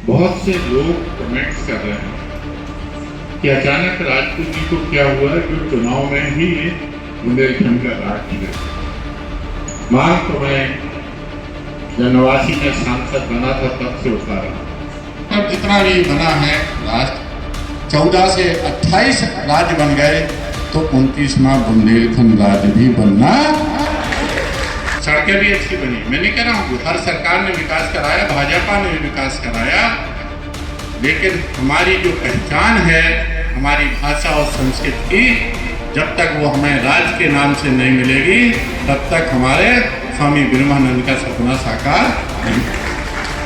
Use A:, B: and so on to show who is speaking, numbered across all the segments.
A: बहुत से लोग कमेंट्स कर रहे हैं कि अचानक राजपूत जी को क्या हुआ जो चुनाव में ही बुंदेलखंड का राज किया। मांग तो मैं जब 89 में सांसद बना था तब से उठा रहा।
B: अब जितना भी बना है राष्ट्र 14 से 28 राज्य बन गए तो 29वां बुंदेलखंड राज्य भी बनना।
A: सड़कें भी अच्छी बनी, मैं नहीं कह रहा हूँ हर सरकार ने विकास कराया, भाजपा ने भी विकास कराया, लेकिन हमारी जो पहचान है हमारी भाषा और संस्कृति की, जब तक वो हमें राज्य के नाम से नहीं मिलेगी तब तक हमारे स्वामी ब्रह्मानंद का सपना साकार नहीं,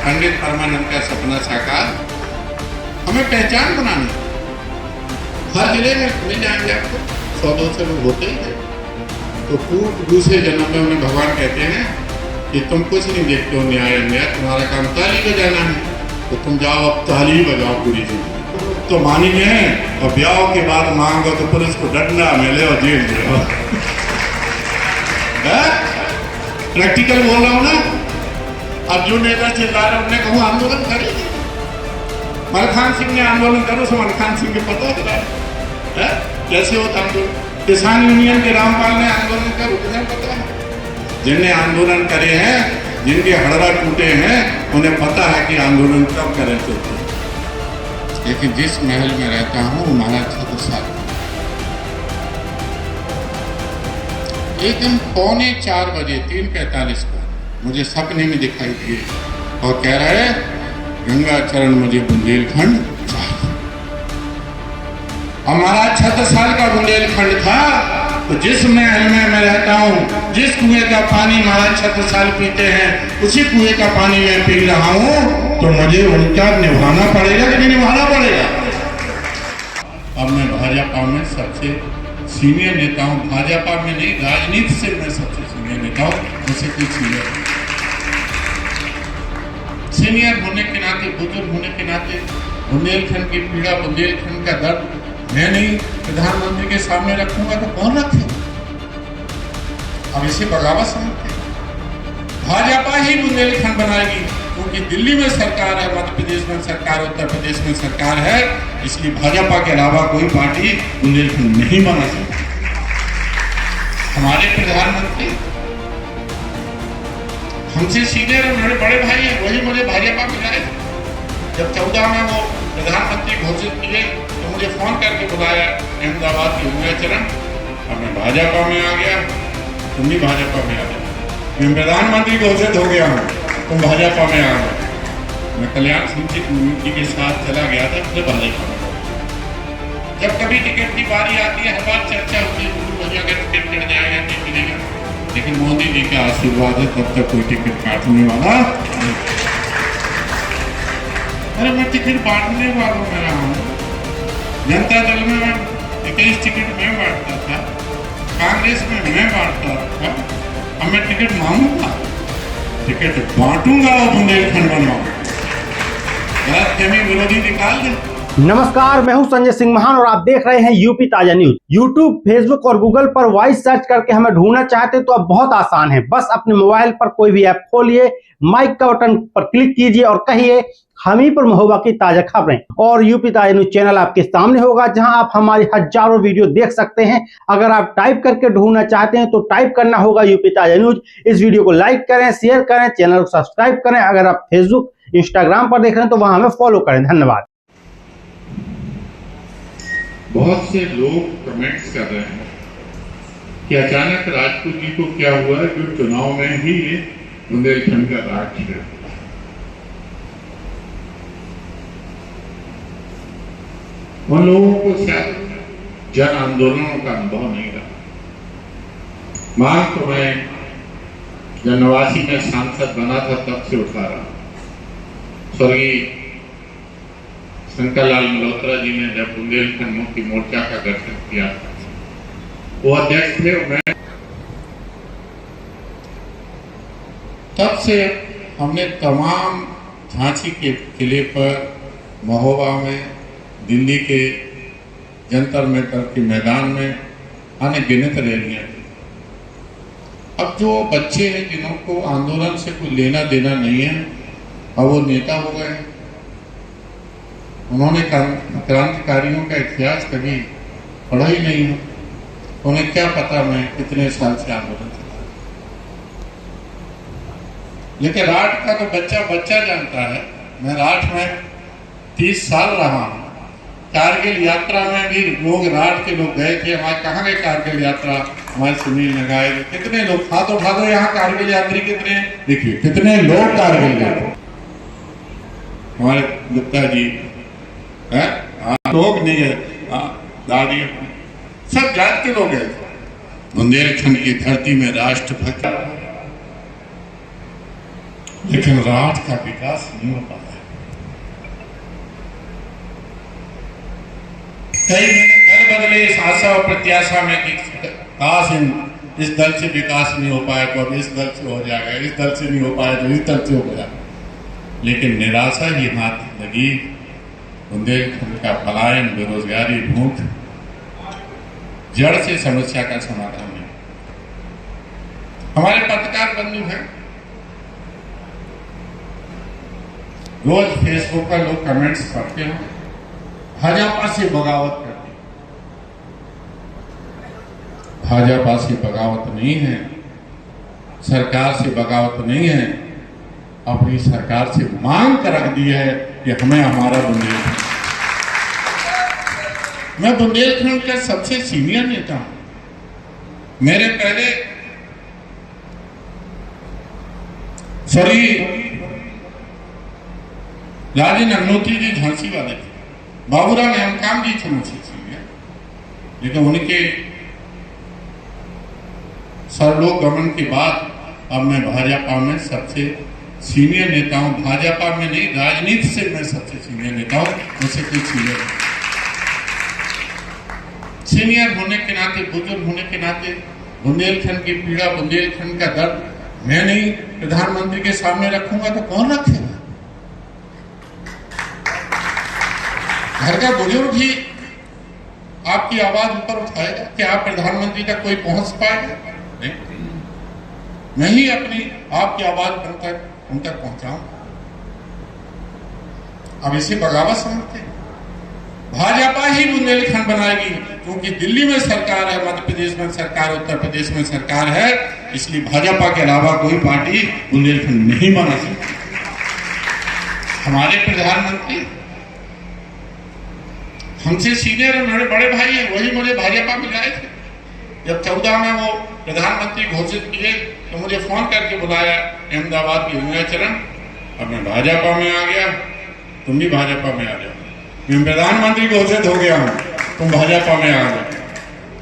A: पंडित परमानंद का सपना साकार हमें पहचान बनानी। हर जिले में मिल जाएंगे आपको 100-200 लोग होते ही हैं। तो दूसरे जन्म में उन्हें भगवान कहते हैं कि तुम कुछ नहीं देखते हो न्याय अन्याय, तुम्हारा काम ताली बजाना है, तो तुम जाओ अब ताली बजाओ पूरी जिंदगी। तो मानी में और ब्याह के बाद मांगो तो पुलिस को डंडा मिले और जेल जाओ। प्रैक्टिकल बोल रहा हूँ ना। अब जो नेता चिल्ला रहे उन्हें कहूँ आंदोलन करेंगे। मलखान सिंह ने आंदोलन करो सो मलखान सिंह के पता चला कैसे होता आंदोलन। किसान यूनियन के रामपाल ने आंदोलन करो किसान पता है। जिनने आंदोलन करे हैं, जिनके हड़रा टूटे हैं, उन्हें पता है कि आंदोलन कब करे थे। लेकिन जिस महल में रहता हूँ हमारा 6 साल एक दिन 3:45 बजे 3:45 पर मुझे सपने में दिखाई दिए और कह रहे गंगा चरण मुझे बुंदेलखंड चाहिए। हमारा 6 साल का बुंदेलखंड था, तो जिस महल में मैं रहता हूँ, जिस कुएं का पानी हमारा 6 साल पीते हैं, उसी कुएं का पानी मैं पी रहा हूँ, तो मुझे उनका निभाना पड़ेगा कि नहीं निभाना पड़ेगा। अब मैं भाजपा में सबसे सीनियर नेता हूँ, भाजपा में नहीं राजनीति से मैं सबसे सीनियर नेता हूँ, मुझसे कोई सीनियर होने के नाते, बुजुर्ग होने के नाते बुंदेलखंड की पीड़ा, बुंदेलखंड का दर्द मैं नहीं प्रधानमंत्री के सामने रखूंगा तो कौन रखेगा। अब इसे बगावत समझते हैं। भाजपा ही बुंदेलखंड बनाएगी, क्योंकि दिल्ली में सरकार है, मध्य प्रदेश में सरकार, उत्तर प्रदेश में सरकार है, इसलिए भाजपा के अलावा कोई पार्टी बुंदेलखंड नहीं बना सकती। हमारे प्रधानमंत्री हमसे सीनियर और मेरे बड़े भाई हैं, वही मुझे भाजपा में लाए। जब 14 में वो प्रधानमंत्री घोषित किए तो मुझे फोन करके बुलाया अहमदाबाद की चरण, और मैं भाजपा में आ गया, तुम भी भाजपा में आ गया। मैं प्रधानमंत्री घोषित हो गया हूँ, तुम भाजपा में आ गए। मैं कल्याण सिंह जी के साथ चला गया था, मुझे भाजपा में। जब कभी टिकट की बारी आती है, हर बार चर्चा होती है भैया का टिकट मिल जाएगा नहीं मिलेगा, लेकिन मोदी जी का आशीर्वाद है तब तक कोई टिकट काटने वाला। अरे मैं टिकट बांटने वालों में रहा हूँ। जनता दल में मैं 21 टिकट मैं बांटता था, कांग्रेस में मैं बांटता था, अब मैं टिकट मांगूंगा, टिकट बांटूंगा और बुंदेलखंड बनवाऊंगा। गलतफहमी विरोधी निकाल दें।
C: नमस्कार, मैं हूं संजय सिंह महान और आप देख रहे हैं यूपी ताजा न्यूज। यूट्यूब, फेसबुक और गूगल पर वॉइस सर्च करके हमें ढूंढना चाहते तो अब बहुत आसान है। बस अपने मोबाइल पर कोई भी ऐप खोलिए, माइक का बटन पर क्लिक कीजिए और कहिए हम ही पर महोबा की ताजा खबरें, और यूपी ताजा न्यूज चैनल आपके सामने होगा, जहां आप हमारी हजारों वीडियो देख सकते हैं। अगर आप टाइप करके ढूंढना चाहते हैं तो टाइप करना होगा यूपी ताजा न्यूज। इस वीडियो को लाइक करें, शेयर करें, चैनल को सब्सक्राइब करें। अगर आप फेसबुक, इंस्टाग्राम पर देख रहे हैं तो वहां हमें फॉलो करें। धन्यवाद।
A: बहुत से लोग कमेंट्स कर रहे हैं कि अचानक राजपूत जी को क्या हुआ जो चुनाव में ही बुंदेलखंड का राज किया। उन लोगों को शायद जन आंदोलनों का अनुभव नहीं रहा। मांग तो मैं जब 89 में सांसद बना था तब से उठा रहा। स्वर्गीय शंकरलाल मल्होत्रा जी ने जब बुंदेलखंड मुक्ति मोर्चा का गठन किया, वो अध्यक्ष थे, मैं तब से हमने तमाम झांसी के किले पर, महोबा में, दिल्ली के जंतर मंतर के मैदान में अनगिनत रैलियां की। अब जो बच्चे हैं जिनको आंदोलन से कोई लेना देना नहीं है, अब वो नेता हो गए, उन्होंने क्रांतिकारियों का इतिहास कभी पढ़ा ही नहीं है, उन्हें क्या पता मैं कितने साल से आंदोलन चला। लेकिन राठ का तो बच्चा बच्चा जानता है। मैं राठ में 30 साल रहा हूं। कारगिल यात्रा में भी लोग राठ के लोग गए थे। हमारे कहाँ गए कारगिल यात्रा, हमारे सुनील ने गाए थे। कितने लोग था तो उठा दो यहाँ कारगिल यात्री कितने, देखिए कितने लोग कारगिल गए। हमारे गुप्ता जी है, लोग नहीं है, दादी सब जात के लोग गए। बुंदेलखंड की धरती में राष्ट्रभक्त, लेकिन राठ का विकास नहीं हो पाया। कई दल बदले, इस आशा और प्रत्याशा में कि काश इस दल से विकास नहीं हो पाया तो अब इस दल से हो जाएगा, इस दल से नहीं हो पाया तो इस दल से हो जाएगा। लेकिन निराशा ही हाथ लगी। बुंदेलखंड का पलायन, बेरोजगारी, भूख जड़ से समस्या का समाधान नहीं। हमारे पत्रकार बंधु हैं, रोज फेसबुक पर लोग कमेंट्स पढ़ते हैं, भाजपा से बगावत करते। भाजपा से बगावत नहीं है, सरकार से बगावत नहीं है। अपनी सरकार से मांग कर रख दी है कि हमें हमारा बुंदेलखंड। मैं बुंदेलखंड का सबसे सीनियर नेता हूं। मेरे पहले राजेंद्र अग्नोत्री जी झांसी वाले थे, बाबूराव हेमकाम जी थे मुझसे सीनियर, लेकिन उनके सरलोक गमन के बाद अब मैं भाजपा में सबसे सीनियर नेता हूं। भाजपा में नहीं, राजनीति से मैं सबसे सीनियर नेता हूं। मुझसे कोई सीनियर होने के नाते, बुजुर्ग होने के नाते बुंदेलखंड की पीड़ा, बुंदेलखंड का दर्द मैं नहीं प्रधानमंत्री के सामने रखूंगा तो कौन रखेगा? घर का बुजुर्ग ही आपकी आवाज ऊपर उठाएगा कि आप प्रधानमंत्री तक कोई पहुंच पाएगा? नहीं। मैं ही अपनी आपकी आवाज उन तक पहुंचाऊं। अब इसे बगावत समझते हैं। भाजपा ही बुंदेलखंड बनाएगी, क्योंकि दिल्ली में सरकार है, मध्य प्रदेश में सरकार, उत्तर प्रदेश में सरकार है, इसलिए भाजपा के अलावा कोई पार्टी बुंदेलखंड नहीं बना सकती। हमारे प्रधानमंत्री हमसे सीनियर है, मेरे बड़े भाई हैं, वही मुझे भाजपा में लाए थे। जब 14 में वो प्रधानमंत्री घोषित किए तो मुझे फोन करके बुलाया अहमदाबाद की हिमाचरण। अब मैं भाजपा में आ गया, तुम भी भाजपा में आ जाओ। मैं प्रधानमंत्री घोषित हो गया हूं, तुम भाजपा में आ गए।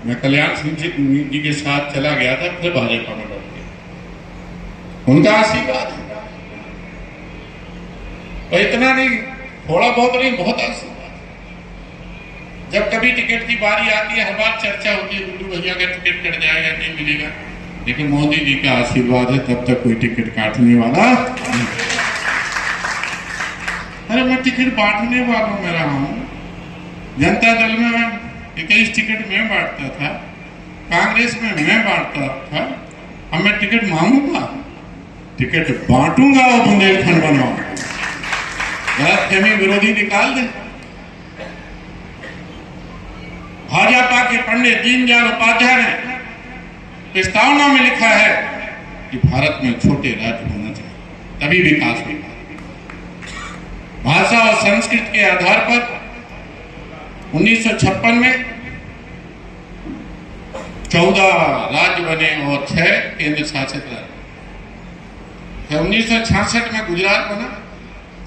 A: मैं कल्याण सिंह जी के साथ चला गया था, फिर भाजपा में लौट गया। उनका आशीर्वाद है, और इतना नहीं, थोड़ा बहुत नहीं, बहुत आशीर्वाद। जब कभी टिकट की बारी आती है, हर बार चर्चा होती है, गुड्डू भैया का टिकट कट जाएगा, नहीं मिलेगा। लेकिन मोदी जी का आशीर्वाद है, तब तक कोई टिकट काटने वाला नहीं। अरे मैं टिकट बांटने वालों में रहा हूं। जनता दल में मैं 21 टिकट मैं बांटता था, कांग्रेस में मैं बांटता था। अब मैं टिकट मांगूंगा, टिकट बांटूंगा और बुंदेलखंड बनवाऊंगा। गलतफहमी विरोधी निकाल दे। भाजपा के पंडित दीनदयाल उपाध्याय ने प्रस्तावना में लिखा है कि भारत में छोटे राज्य होना चाहिए, तभी विकास होगा। भाषा और संस्कृति के आधार पर 1956 में 14 राज्य बने और 6 केंद्र शासित राज्य। 1966 में गुजरात बना,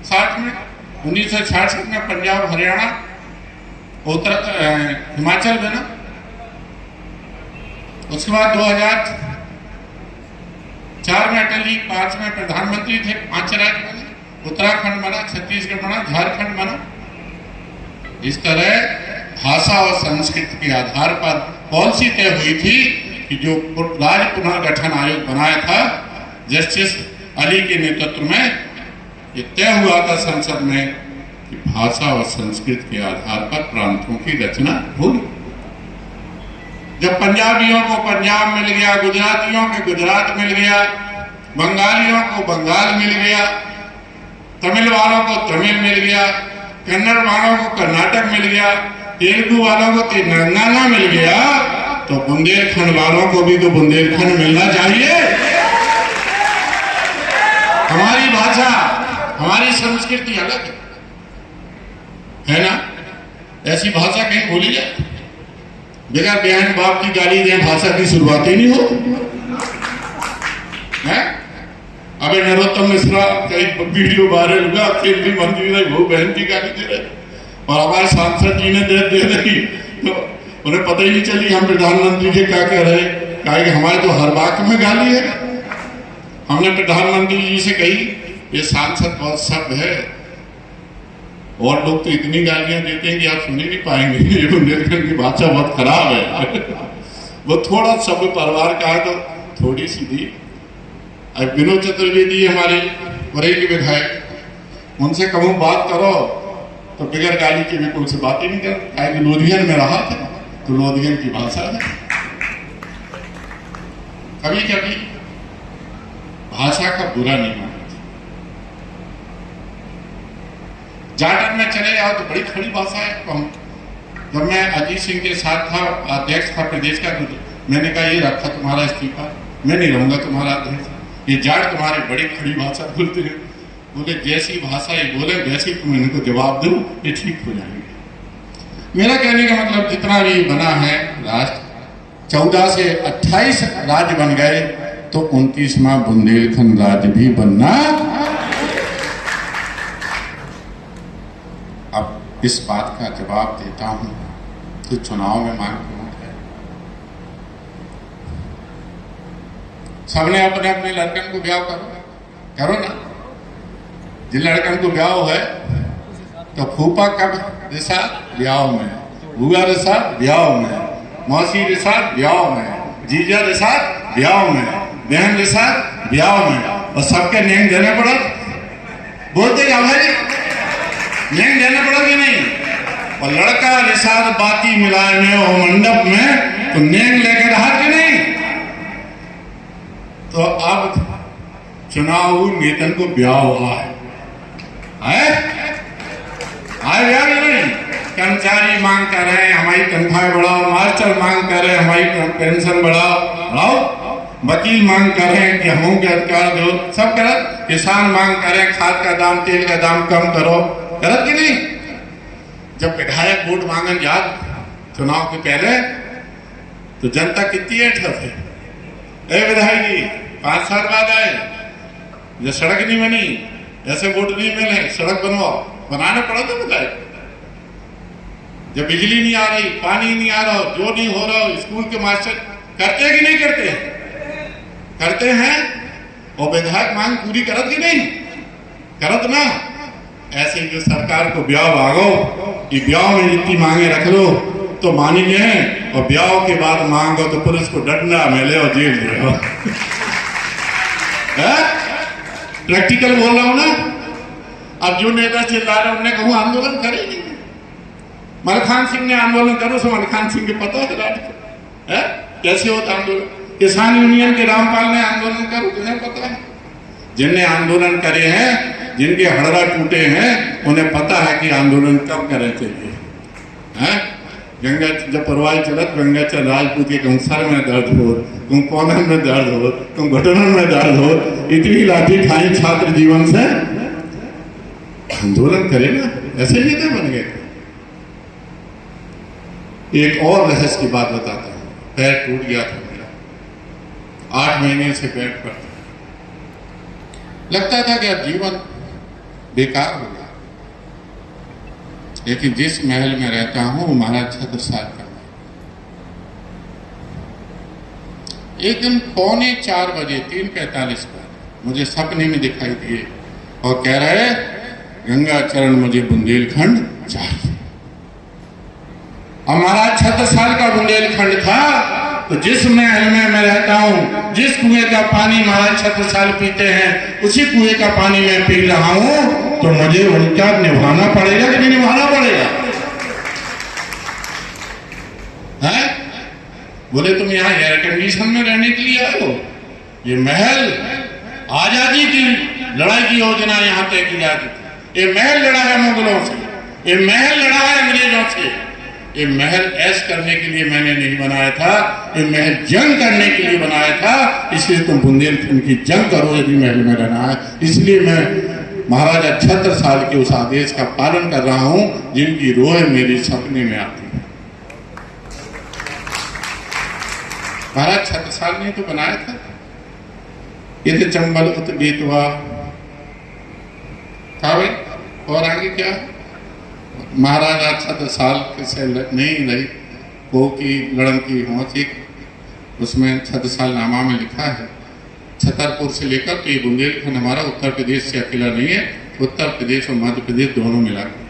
A: 60 में 1966 में पंजाब, हरियाणा, हिमाचल बना। उसके बाद 2004 में अटल जी 5 में प्रधानमंत्री थे, 5 राज्य बने। उत्तराखंड बना, छत्तीसगढ़ बना, झारखंड बना। इस तरह भाषा और संस्कृति के आधार पर पॉलिसी तय हुई थी कि जो राज्य पुनर्गठन आयोग बनाया था जस्टिस अली के नेतृत्व में, ये तय हुआ था संसद में कि भाषा और संस्कृति के आधार पर प्रांतों की रचना होगी। जब पंजाबियों को पंजाब मिल गया, गुजरातियों को गुजरात मिल गया, बंगालियों को बंगाल मिल गया, तमिल वालों को तमिल मिल गया, कन्नड़ वालों को कर्नाटक मिल गया, तेलुगु वालों को तेलंगाना मिल गया, तो बुंदेलखंड वालों को भी तो बुंदेलखंड मिलना चाहिए। हमारी भाषा, हमारी संस्कृति अलग है ना। ऐसी भाषा कहीं बोली जाए, बगैर बहन बाप की गाली दें भाषा की शुरुआत ही नहीं हो है। अबे नरोत्तम मिश्रा कई वीडियो वायरल हुआ, केंद्रीय मंत्री ने वो बहन की गाली दे रहे, और हमारे सांसद जी ने दे रही, तो उन्हें पता ही नहीं चली हम प्रधानमंत्री जी क्या कह रहे। कहा कि हमारे तो हर बात में गाली है। हमने प्रधानमंत्री जी से कही ये सांसद बहुत सभ्य है, और लोग तो इतनी गालियां देते हैं कि आप सुन ही नहीं पाएंगे, ये बुंदेलखंड की भाषा बहुत खराब है। वो थोड़ा सभ्य परिवार का है तो थोड़ी सी दी। अब विनोद चतुर्वेदी हमारे बरेली विधायक, उनसे कहूँ बात करो तो बगैर गाली के भी कोई से बात ही नहीं कर, लोधियन में रहा था तो लोधियन की भाषा है। कभी कभी भाषा का बुरा नहीं मानते। जाटन में चले जाओ तो बड़ी खड़ी भाषा है। जब मैं अजीत सिंह के साथ था, अध्यक्ष था प्रदेश का, मैंने कहा ये रखा तुम्हारा इस्तीफा, मैं नहीं रहूंगा तुम्हारा अध्यक्ष। ये जाट तुम्हारी बड़ी खड़ी भाषा बोलते हैं। बोले जैसी भाषा ये बोले वैसे तुम इनको जवाब दो, ये ठीक हो जाएंगे। मेरा कहने का मतलब जितना भी बना है राष्ट्र, 14 से 28 राज्य बन गए तो 29वां बुंदेलखंड राज्य भी बनना। अब इस बात का जवाब देता हूं कि चुनाव में मांग क्यों है। सबने अपने अपने लड़कन को ब्याह करो ना। जिन लड़कन को ब्याह है तो फूफा कब रिसा ब्याह में, बुआ रिसा ब्याह में, मौसी रिसा ब्याह में, जीजा रिसा ब्याह में, बहन रिसा ब्याह में, और सबके नेम देने पड़ा। बोलते क्या भाई, नेम देने पड़ा कि नहीं। और लड़का रिसाद बाती मिलाए में और मंडप में तो नेम लेके रहा कि नहीं। तो अब चुनाव नेतन को ब्याह हुआ है ब्याह नहीं। कर्मचारी मांग कर रहे हैं हमारी तनख्वाह बढ़ाओ, मास्टर मांग कर रहे हैं हमारी पेंशन बढ़ाओ, वकील मांग कर रहे हैं कि हम के अधिकार दो, सब करत। किसान मांग कर रहे हैं खाद का दाम, तेल का दाम कम करो, करत कि नहीं। जब विधायक वोट मांगन याद चुनाव के पहले तो जनता कितनी ऐठा थे, ए विधायक जी 5 साल बाद आए, जो सड़क नहीं बनी, ऐसे वोट नहीं मिले, सड़क बनवाओ, बनाना पड़ा था विधायक। जब बिजली नहीं आ रही, पानी नहीं आ रहा, जो नहीं हो रहा, स्कूल के मास्टर करते कि नहीं करते, करते हैं। और विधायक मांग पूरी करत कि नहीं करत ना। ऐसे जो सरकार को ब्याह भागो, ये ब्याह में जितनी मांगे रख लो तो मानेंगे, और ब्याह के बाद मांगो तो पुलिस को डंडा मिले और जेल ले। प्रैक्टिकल बोल रहा हूं ना। अब जो नेता चिल्ला रहे उन्हें कहूं आंदोलन करेंगे। मलखान सिंह ने आंदोलन करो, सो मलखान सिंह के पता है कैसे होता आंदोलन। किसान यूनियन के रामपाल ने आंदोलन करो, तुम्हें पता है। जिनने आंदोलन करे हैं, जिनके हड़रा टूटे हैं, उन्हें पता है कि आंदोलन कब करना चाहिए। गंगा जब परवाई चलत गंगा चल राजपूत के कहूँ सर में दर्द हो, कहूँ कौनन में दर्द हो, कहूँ घुटनों में दर्द हो, इतनी लाठी खाई छात्र जीवन से आंदोलन करे ना। ऐसे नेता बन गए। एक और रहस्य की बात बताता हूँ। पैर टूट गया था मेरा, 8 महीने से बेड पर था। लगता था कि अब जीवन बेकार हो गया। लेकिन जिस महल में रहता हूं वो महाराज छत्रसाल का। एक दिन 3:45 बजे 3:45 पर मुझे सपने में दिखाई दिए और कह रहे गंगा चरण मुझे बुंदेलखंड चाहिए। और महाराज छत्रसाल का बुंदेलखंड था तो जिस महल में मैं रहता हूं, जिस कुएं का पानी महाराज छत्रसाल पीते हैं, उसी कुएं का पानी मैं पी रहा हूं, तो मुझे उनका निभाना पड़ेगा कि नहीं निभाना पड़ेगा। है? बोले तुम यहाँ एयर कंडीशन में रहने के लिए आए हो। ये महल आजादी की लड़ाई की योजना यहाँ तय की जाती थी। ये महल लड़ा है मुगलों से, ये महल लड़ा है अंग्रेजों से। ये महल ऐश करने के लिए मैंने नहीं बनाया था, ये महल जंग करने के लिए बनाया था। इसलिए तुम बुंदेलखंड की जंग करो यदि महल में रहना है। इसलिए मैं महाराजा छत्रसाल के उस आदेश का पालन कर रहा हूं जिनकी रोह मेरे सपने में आती है। महाराज छत्रसाल ने तो बनाया था, ये तो चंबल उत बेतवा था भाई। और आगे क्या महाराजा छत्रसाल से नहीं रही वो की लड़न की होती, उसमें छत्रसाल नामा में लिखा है छतरपुर से लेकर तो ये बुंदेलखंड हमारा उत्तर प्रदेश से अकेला नहीं है, उत्तर प्रदेश और मध्य प्रदेश दोनों मिला के।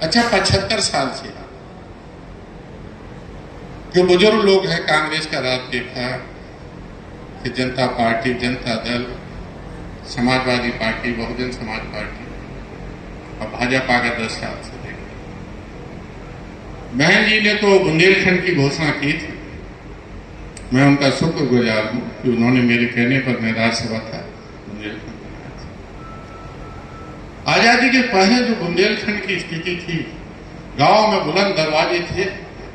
A: अच्छा 75 साल से जो बुजुर्ग लोग हैं कांग्रेस का राज देखा कि जनता party, Janata Dal, Samajwadi party, Bahujan Samaj party और भाजपा का 10 साल से देखा। बहन जी ने तो बुंदेलखंड की घोषणा की थी, मैं उनका शुक्रगुजार हूं कि उन्होंने मेरे कहने पर मैं राज्यसभा था बुंदेलखंड। आजादी के पहले जो बुंदेलखंड की स्थिति थी, गांव में बुलंद दरवाजे थे,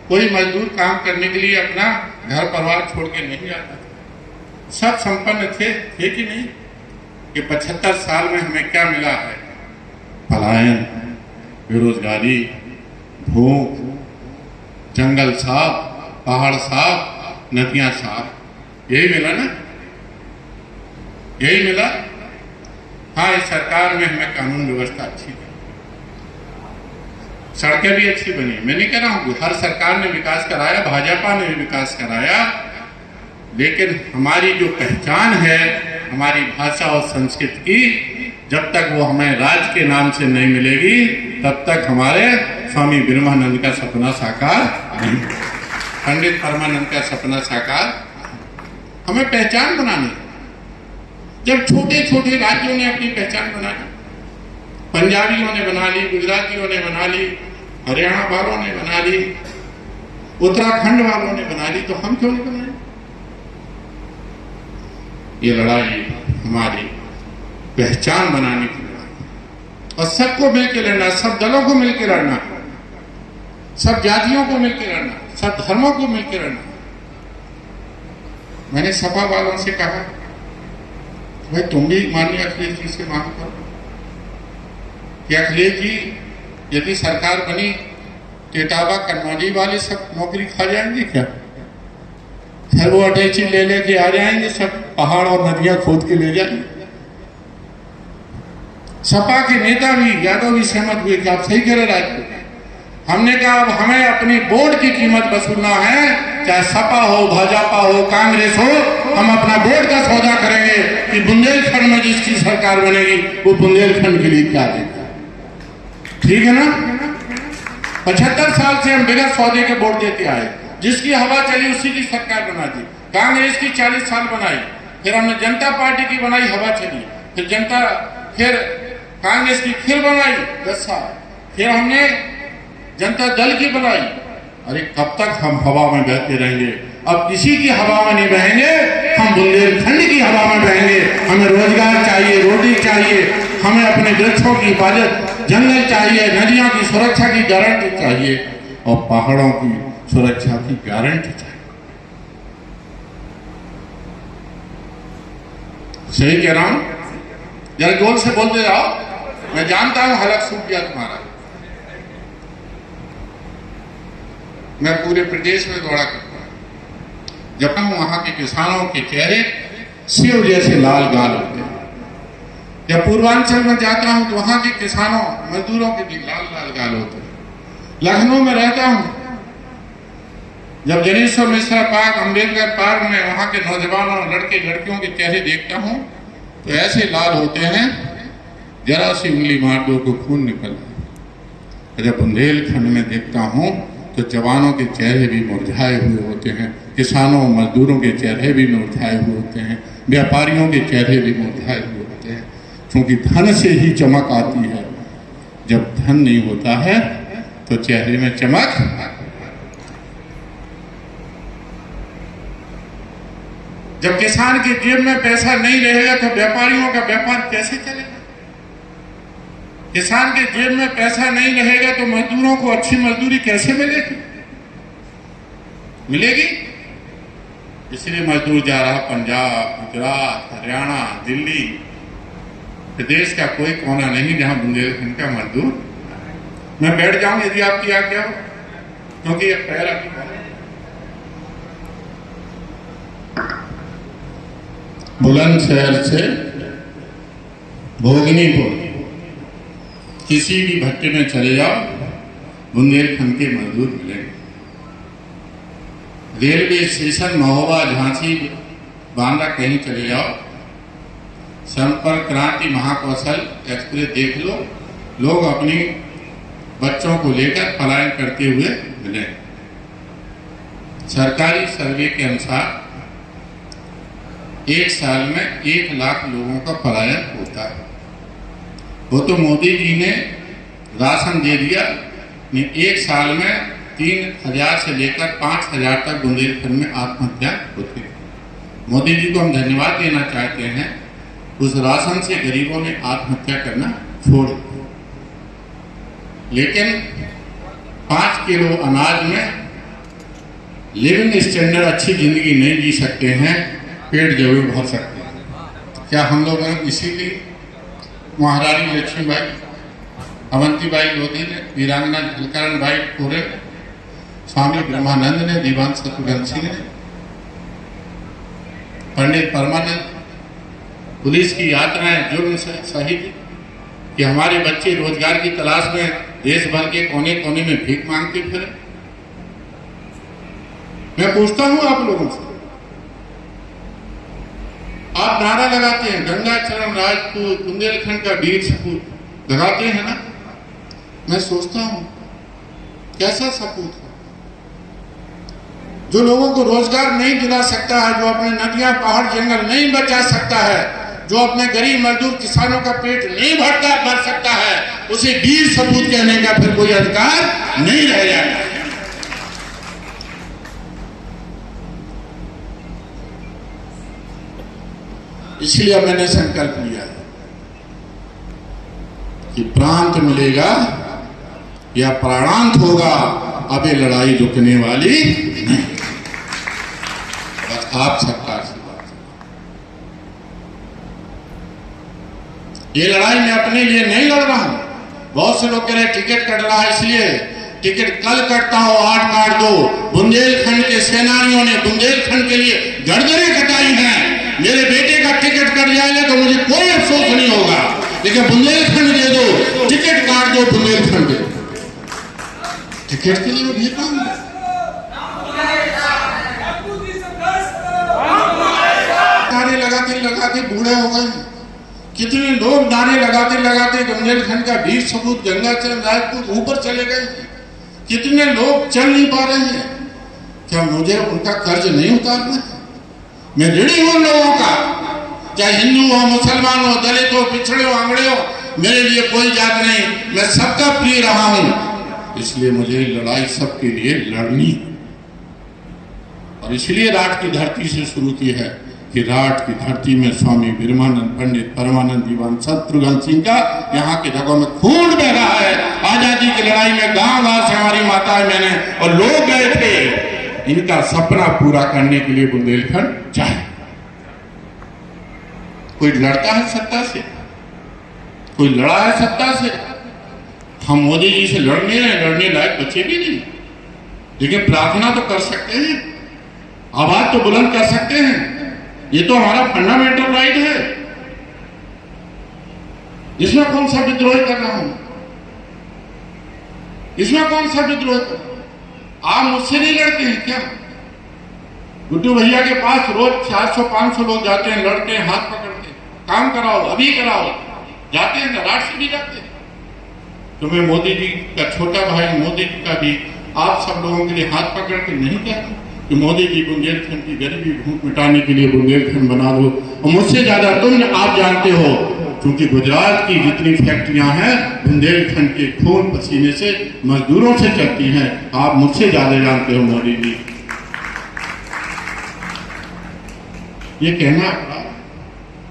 A: कोई मजदूर काम करने के लिए अपना घर परिवार छोड़ के नहीं आता था, सब संपन्न थे कि नहीं? कि 75 साल में हमें क्या मिला है? पलायन, बेरोजगारी, भूख, जंगल साफ, पहाड़ साफ, नदियां साफ, यही मिला ना? यही मिला। हाँ, इस सरकार में हमें कानून व्यवस्था अच्छी है, सड़कें भी अच्छी बनी। मैं नहीं कह रहा हूं हर सरकार ने विकास कराया, भाजपा ने भी विकास कराया, लेकिन हमारी जो पहचान है हमारी भाषा और संस्कृति की, जब तक वो हमें राज्य के नाम से नहीं मिलेगी तब तक हमारे स्वामी ब्रह्मानंद का सपना साकार नहीं, पंडित परमानंद का सपना साकार। हमें पहचान बनानी है। जब छोटे छोटे राज्यों ने अपनी पहचान बनाई, पंजाबियों ने बना ली, गुजरातियों ने बना ली, हरियाणा वालों ने बना ली, उत्तराखंड वालों ने बना ली, तो हम क्यों नहीं बनाए? ये लड़ाई हमारी पहचान बनाने की लड़ाई, और सबको मिलकर लड़ना, सब दलों को मिलकर लड़ना, सब जातियों को मिलकर लड़ना, सब धर्मों को मिलकर लड़ना। मैंने सपा वालों से कहा भाई तुम भी माननीय अखिलेश जी से मांग करो कि अखिलेश जी यदि सरकार बनी तो इटावा कन्नौजी वाले सब नौकरी खा जाएंगे क्या? फिर वो अटैची ले लेके आ जाएंगे, सब पहाड़ और नदियां खोद के ले जाएंगे। सपा के नेता भी, यादव भी सहमत हुए कि आप सही कह रहे राजपूत। हमने कहा अब हमें अपनी वोट की कीमत वसूलना है, चाहे सपा हो, भाजपा हो, कांग्रेस हो, हम अपना वोट का सौदा करेंगे कि बुंदेलखंड में जिसकी सरकार बनेगी वो बुंदेलखंड के लिए क्या देगा। ठीक है ना? 75 साल से हम बिना सौदे के वोट देते आए, जिसकी हवा चली उसी की सरकार बना दी। कांग्रेस की 40 साल बनाई, फिर हमने जनता पार्टी की बनाई, हवा चली, फिर कांग्रेस की फिर बनाई 10 साल, फिर हमने जनता दल की बनाई। अरे कब तक हम हवा में बहते रहेंगे? अब किसी की हवा में नहीं बहेंगे, हम बुंदेलखंड की हवा में बहेंगे। हमें रोजगार चाहिए, रोटी चाहिए, हमें अपने वृक्षों की हिफाजत, जंगल चाहिए, नदियों की सुरक्षा की गारंटी चाहिए और पहाड़ों की सुरक्षा की गारंटी चाहिए। सही कह रहा हूं? जरा जोर से बोलते जाओ, मैं जानता हूं हलक सूख गया तुम्हारा। मैं पूरे प्रदेश में दौड़ा करता हूं, जब तक वहां के किसानों के चेहरे सेव जैसे लाल गाल होते हैं। जब पूर्वांचल में जाता हूं तो वहां के किसानों, मजदूरों के भी लाल लाल गाल होते हैं। लखनऊ में रहता हूं, जब जनेश्वर मिश्रा पार्क, अम्बेडकर पार्क में वहां के नौजवानों, लड़के लड़कियों के चेहरे देखता हूं तो ऐसे लाल होते हैं जरा सी उंगली मार दो तो खून निकल जाए। जब बुंदेलखंड में देखता हूं तो जवानों के चेहरे भी मुरझाए हुए होते हैं, किसानों मजदूरों के चेहरे भी मुरझाए हुए होते हैं, व्यापारियों के चेहरे भी मुरझाए हुए होते हैं, क्योंकि धन से ही चमक आती है। जब धन नहीं होता है तो चेहरे में चमक, जब किसान के जेब में पैसा नहीं रहेगा तो व्यापारियों का व्यापार कैसे चलेगा? किसान के जेब में पैसा नहीं रहेगा तो मजदूरों को अच्छी मजदूरी कैसे मिलेगी? मिलेगी? इसलिए मजदूर जा रहा पंजाब, गुजरात, हरियाणा, दिल्ली। प्रदेश का कोई कोना नहीं जहां बुंदेलखंड का मजदूर। मैं बैठ जाऊं यदि आपकी आज्ञा हो, क्योंकि ये पैर अभी
B: बुलंदशहर से भोगनीपुर किसी भी भट्टे में चले जाओ, बुंदेलखंड के मजदूर मिलेंगे। रेलवे स्टेशन महोबा, झांसी, बांदा कहीं चले जाओ, संपर्क क्रांति, महाकौशल एक्सप्रेस देख लो, लोग अपनी बच्चों को लेकर पलायन करते हुए मिले। सरकारी सर्वे के अनुसार एक साल में 1 लाख लोगों का पलायन होता है। वो तो मोदी जी ने राशन दे दिया, एक साल में 3,000 से लेकर 5,000 तक बुंदेलखंड में आत्महत्या होती है। मोदी जी को हम धन्यवाद देना चाहते हैं, उस राशन से गरीबों ने आत्महत्या करना छोड़ दिया। लेकिन 5 किलो अनाज में लिविंग स्टैंडर्ड अच्छी जिंदगी नहीं जी सकते हैं, पेट जरूर भर सकते हैं। क्या हम लोग इसीलिए महारानी लक्ष्मीबाई, अवंतीबाई लोधी ने, वीरांगना झलकरण बाई कोरे, स्वामी ब्रह्मानंद ने, दीवान शत्रुघ्न सिंह ने, पंडित परमानंद, पुलिस की यात्राएं जुर्म से सही थी कि हमारे बच्चे रोजगार की तलाश में देश भर के कोने कोने में भीख मांगते फिरे। मैं पूछता हूं आप लोगों से, आप नारा लगाते हैं गंगाचरण राजपूत, बुंदेलखंड का वीर सपूत लगाते हैं ना? मैं सोचता हूं कैसा सपूत है जो लोगों को रोजगार नहीं दिला सकता है, जो अपने नदियां, पहाड़, जंगल नहीं बचा सकता है, जो अपने गरीब मजदूर किसानों का पेट नहीं भर सकता है, उसे वीर सपूत कहने का फिर कोई अधिकार नहीं रह जाएगा। इसलिए मैंने संकल्प लिया कि प्रांत मिलेगा या प्राणांत होगा, अब ये लड़ाई रुकने वाली नहीं। बस आप सबका आशीर्वाद। ये लड़ाई मैं अपने लिए नहीं लड़ रहा हूं। बहुत से लोग कह रहे टिकट कट रहा है, इसलिए टिकट कल कटता हो, 8 काट दो। बुंदेलखंड के सेनानियों ने बुंदेलखंड के लिए गड़गड़े कटाई हैं। मेरे बेटे का टिकट कट जाएगा तो मुझे कोई अफसोस नहीं होगा, लेकिन बुंदेलखंड दे दो, टिकट काट दो, बुंदेलखंड दे दो। टिकट के लिए भी काम नारे लगाते लगाते बूढ़े हो गए। कितने लोग नारे लगाते लगाते बुंदेलखंड का वीर सपूत गंगाचरण राजपूत ऊपर चले गए। कितने लोग चल नहीं पा रहे हैं। क्या मुझे उनका कर्ज नहीं उतारना है? मैं ऋणी हूं लोगों का, चाहे हिंदू हो, मुसलमान हो, दलित हो, पिछड़े हो, आंगड़े हो, मेरे लिए कोई जात नहीं, मैं सबका प्रिय रहा हूं। इसलिए मुझे लड़ाई सबके लिए लड़नी है। और इसलिए राठ की धरती से शुरू की है कि राठ की धरती में स्वामी ब्रह्मानंद, पंडित परमानंद, दीवान शत्रुघ्न सिंह का यहाँ के जगहों में खून बह रहा है। आजादी की लड़ाई में गांव-गांव से हमारी माताएं, मैंने और लोग गए थे। इनका सपना पूरा करने के लिए बुंदेलखंड चाहे। कोई लड़ता है सत्ता से, कोई लड़ा है सत्ता से। हम मोदी जी से लड़ने लायक बचे भी नहीं, लेकिन प्रार्थना तो कर सकते हैं, आवाज तो बुलंद कर सकते हैं। ये तो हमारा फंडामेंटल राइट है। इसमें कौन सा विद्रोह कर रहा हूं? इसमें कौन सा विद्रोह कर? आप मुझसे नहीं लड़ते हैं क्या? गुड्डू भैया के पास रोज 400-500 लोग जाते हैं, लड़ते हैं, हाथ पकड़ते हैं, काम कराओ, अभी कराओ, जाते हैं, रात से भी जाते हैं। तो मैं मोदी जी का छोटा भाई, मोदी जी का भी आप सब लोगों के लिए हाथ पकड़ के नहीं कहता कि मोदी जी बुंदेलखंड की गरीबी भूख मिटाने के लिए बुंदेलखंड बना दो। और मुझसे ज्यादा आप जानते हो, क्योंकि गुजरात की जितनी फैक्ट्रियां हैं बुंदेलखंड के खून पसीने से, मजदूरों से चलती हैं। आप मुझसे ज्यादा जानते हो मोदी जी। ये कहना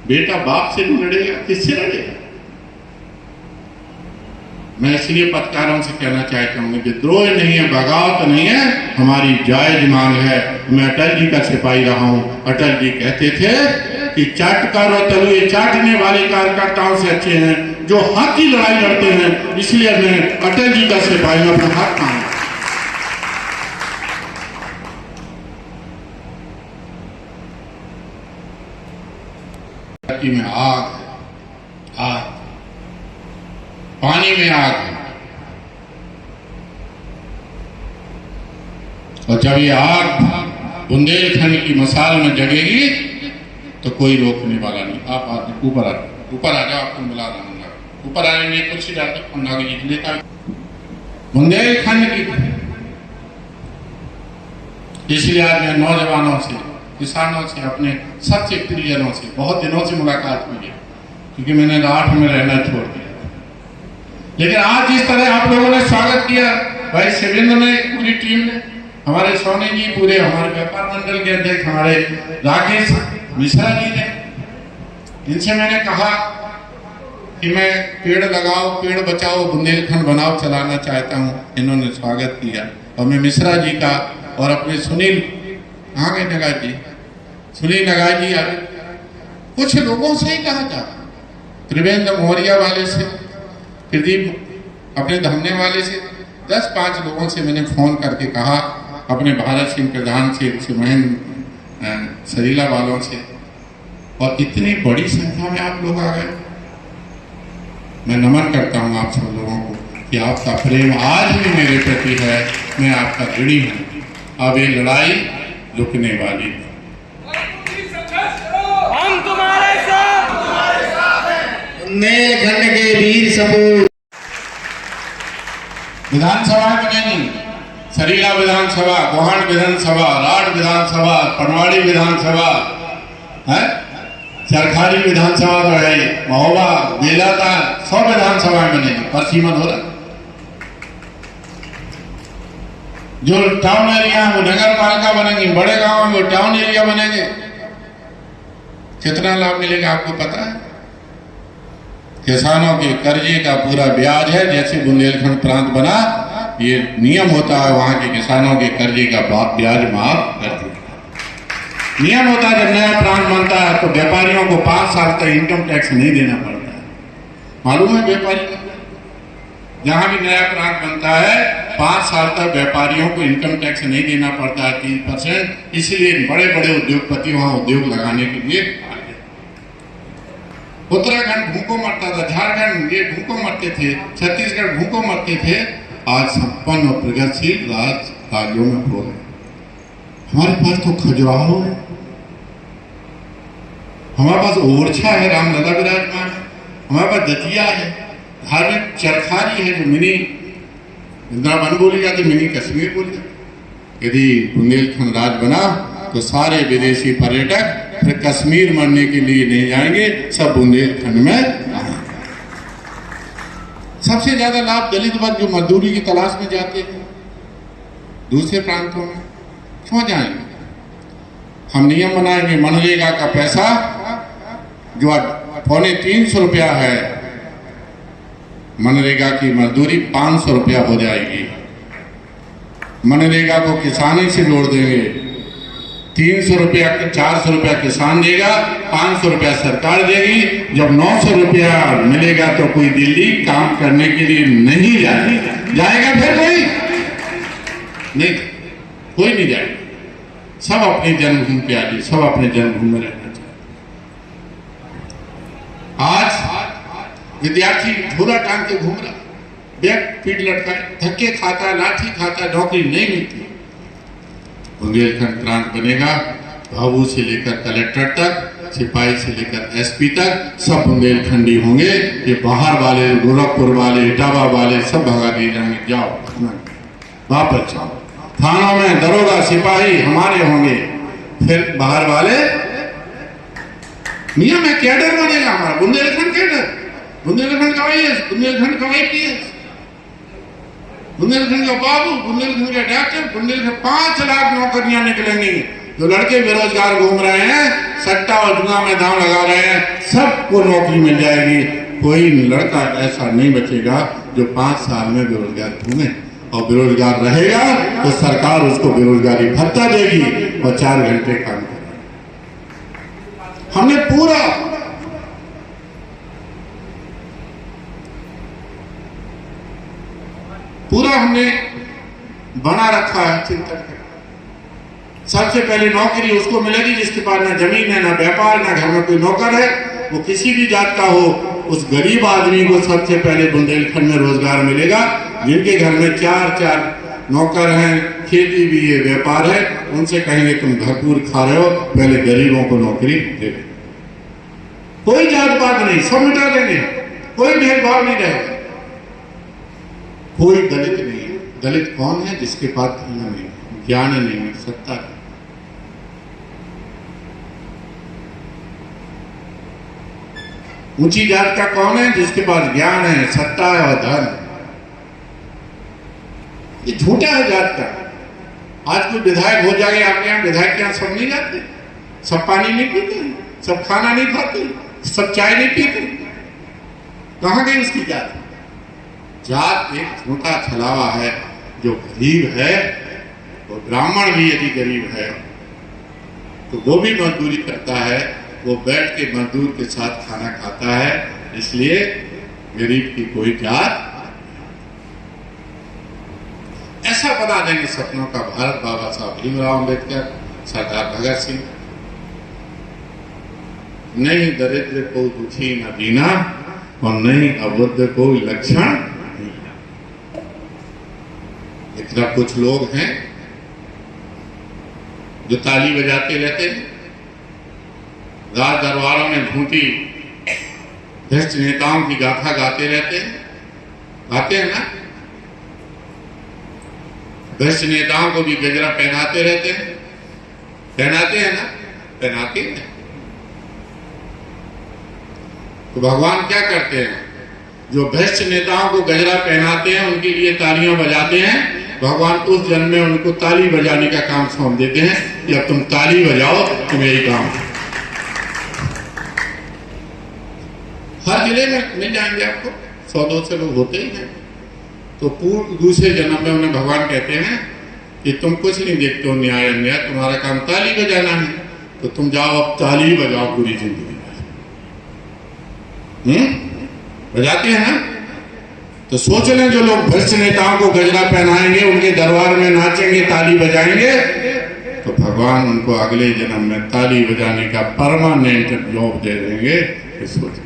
B: बेटा बाप से नहीं लड़ेगा, किससे लड़ेगा? मैं इसलिए पत्रकारों से कहना चाहता हूँ, विद्रोह नहीं है, बगावत नहीं है, हमारी जायज मांग है। मैं अटल जी का सिपाही रहा हूँ। अटल जी कहते थे कि चाटकर और तलुए चाटने वाले कार्यकर्ताओं से अच्छे हैं जो हक की लड़ाई लड़ते हैं। इसलिए मैं अटल जी का सिपाही अपना हक मांगा। में आग, पानी में आग है, और जब ये आग बुंदेलखंड की मसाल में जगेगी तो कोई रोकने वाला नहीं। आप ऊपर आ जाओ, आपको मिला दूंगा। ऊपर आने में कुछ लेता बुंदेलखंड की। इसलिए आज मैं नौजवानों से, किसानों से, अपने सबसे प्रियजनों से बहुत दिनों से मुलाकात हुई है, क्योंकि मैंने राठ में रहना छोड़ दिया। लेकिन आज जिस तरह आप लोगों ने स्वागत किया, भाई शिवेंद्र ने, पूरी टीम ने, हमारे सोनी जी, पूरे हमारे व्यापार मंडल के अध्यक्ष हमारे राकेश मिश्रा जी ने, इनसे मैंने कहा कि मैं पेड़ लगाओ, पेड़ बचाओ, बुंदेलखंड बनाओ चलाना चाहता हूँ। इन्होंने स्वागत किया। और मैं मिश्रा जी का और अपने सुनील, कहाँ गए नगाज जी, सुनील नगाज जी, कुछ लोगों से ही कहा था, त्रिवेंद्र मौर्य वाले से, प्रदीप अपने धमने वाले से, 10-5 लोगों से मैंने फोन करके कहा, अपने भारत सिंह प्रधान से, महेंद्र सरीला वालों से, और इतनी बड़ी संख्या में आप लोग आ गए। मैं नमन करता हूँ आप सब लोगों को कि आपका प्रेम आज भी मेरे प्रति है। मैं आपका ऋणी हूँ। अब ये लड़ाई रुकने वाली है।
D: हम तुम्हारे साथ हैं।
E: बुंदेलखंड के वीर सपूत।
B: विधानसभा बनेगी, सरीला विधानसभा, गोहान विधानसभा, राठ विधानसभा, पनवाड़ी विधानसभा है, चरखारी विधानसभा तो है, महोबा, बेलाता, 100 विधानसभा बनेगी। परसीमन हो रहा, जो टाउन एरिया है वो नगर पालिका बनेंगी, बड़े गांव में वो टाउन एरिया बनेंगे। कितना लाभ मिलेगा आपको पता है? किसानों के कर्जे का पूरा ब्याज है। जैसे बुंदेलखंड प्रांत बना, ये नियम होता है वहां के किसानों के कर्जे का ब्याज माफ कर दिया। नियम होता है जब नया प्रांत बनता है तो व्यापारियों को 5 साल तक इनकम टैक्स नहीं देना पड़ता है। मालूम है व्यापारी, जहां भी नया प्रांत बनता है 5 साल तक व्यापारियों को इनकम टैक्स नहीं देना पड़ता है, 3%। इसलिए बड़े बड़े उद्योगपति वहां उद्योग लगाने के लिए आ गए। उत्तराखंड भूखों मरता था, झारखंड ये भूखों मरते थे, छत्तीसगढ़ भूखों मरते थे। आज संपन्न और प्रगतिशील राज्यों में हो रहे। हमारे पास तो खजुराहो है, हमारे पास ओरछा है, रामलला विराजमान है, हमारे पास दतिया है, धार्मिक चरखारी है जो मिनी वृंदावन बोली जाती, मिनी कश्मीर बोली जाती। यदि बुंदेलखंड राज बना तो सारे विदेशी पर्यटक फिर कश्मीर मरने के लिए नहीं जाएंगे, सब बुंदेलखंड में आएंगे। सबसे ज्यादा लाभ दलित वर्ग जो मजदूरी की तलाश में जाते हैं दूसरे प्रांतों में, क्यों जाएंगे? हम नियम बनाएंगे, मनरेगा का पैसा जो 350 रुपया है, मनरेगा की मजदूरी 500 रुपया हो जाएगी। मनरेगा को किसानी से जोड़ देंगे, 300 रुपया 400 रुपया किसान देगा, 500 रुपया सरकार देगी। जब 900 रुपया मिलेगा तो कोई दिल्ली काम करने के लिए नहीं जाएगा। फिर कोई नहीं, कोई नहीं जाएगा। सब अपनी जन्मभूमि पे आ जाए, सब अपने जन्मभूमि में रहना चाहिए। आज विद्यार्थी झोला टांग के घूम रहा, बैग पीठ लटका, धक्के खाता, लाठी खाता, नौकरी नहीं मिलती। बुंदेलखंड प्रांत बनेगा, भावू से लेकर कलेक्टर तक, सिपाही से लेकर एसपी तक सब बुंदेलखंडी होंगे। ये बाहर वाले, गोरखपुर वाले, इटावा वाले सब भगा दिए जाएंगे। जाओ वापस जाओ, थानों में दरोगा सिपाही हमारे होंगे, फिर बाहर वाले। नियम है, कैडर बनेगा हमारा बुंदेलखंड कैडर, बुंदेलखंड का IAS, बुंदेलखंड का IPS, बुंदेलखंड का बाबू, बुंदेलखंड का डॉक्टर, बुंदेलखंड 5 लाख नौकरियां निकलेंगी। जो लड़के बेरोजगार घूम रहे हैं, सट्टा और जुआ में दांव लगा रहे हैं, सबको नौकरी मिल जाएगी। कोई लड़का ऐसा नहीं बचेगा जो 5 साल में बेरोजगार घूमे, और बेरोजगार रहेगा तो सरकार उसको बेरोजगारी भत्ता देगी और 4 घंटे काम करेगा। हमने पूरा हमने बना रखा है चिंतन करके। सबसे पहले नौकरी उसको मिलेगी जिसके पास ना जमीन है, ना व्यापार, ना घर में कोई नौकर है, वो किसी भी जात का हो, उस गरीब आदमी को सबसे पहले बुंदेलखंड में रोजगार मिलेगा। जिनके घर में 4 नौकर हैं, खेती भी है, व्यापार है, उनसे कहेंगे तुम भरपूर खा रहे हो, पहले गरीबों को नौकरी दे दो। कोई जात पात नहीं, सब मिटा देंगे, कोई भेदभाव नहीं रहेगा। कोई दलित नहीं है। दलित कौन है? जिसके पास धन नहीं, ज्ञान नहीं, सत्ता नहीं। ऊंची जात का कौन है? जिसके पास ज्ञान है, सत्ता है और धन। ये झूठा है जात का। आज कोई विधायक हो जाए आपके यहाँ, विधायक के यहाँ सब नहीं जाते, सब पानी नहीं पीते, सब खाना नहीं खाते, सब चाय नहीं पीते। कहां गई उसकी जात? जात एक झूठा छलावा है। जो गरीब है, वो ब्राह्मण भी यदि गरीब है तो वो भी मजदूरी करता है, वो बैठ के मजदूर के साथ खाना खाता है। इसलिए गरीब की कोई जात ऐसा बना देंगे सपनों का भारत बाबा साहब भीमराव अम्बेडकर, सरदार भगत सिंह। नहीं दरिद्र को दुखी न दीना और नहीं अबुद्ध को लक्षण। इतना कुछ लोग हैं जो ताली बजाते रहते हैं, राज दरबारों में झूठी भ्रष्ट नेताओं की गाथा गाते रहते हैं। गाते हैं ना? भ्रष्ट नेताओं को भी गजरा पहनाते रहते हैं, पहनाते हैं ना? पहनाते हैं। तो भगवान क्या करते हैं? जो भ्रष्ट नेताओं को गजरा पहनाते हैं उनके लिए तालियां बजाते हैं। भगवान उस जन्म में उनको ताली बजाने का काम सौंप देते हैं कि अब तुम ताली बजाओ, तुम यही काम। हर जिले में मिल जाएंगे आपको, 100-200 लोग होते ही हैं। तो दूसरे जन्म में उन्हें भगवान कहते हैं कि तुम कुछ नहीं देखते हो न्याय अन्याय, तुम्हारा काम ताली बजाना है, तो तुम जाओ अब ताली बजाओ पूरी जिंदगी। बजाते हैं ना? तो सोच लें जो लोग भ्रष्ट नेताओं को गजरा पहनाएंगे, उनके दरबार में नाचेंगे, ताली बजाएंगे, तो भगवान उनको अगले जन्म में ताली बजाने का परमानेंट जॉब दे देंगे। सोच,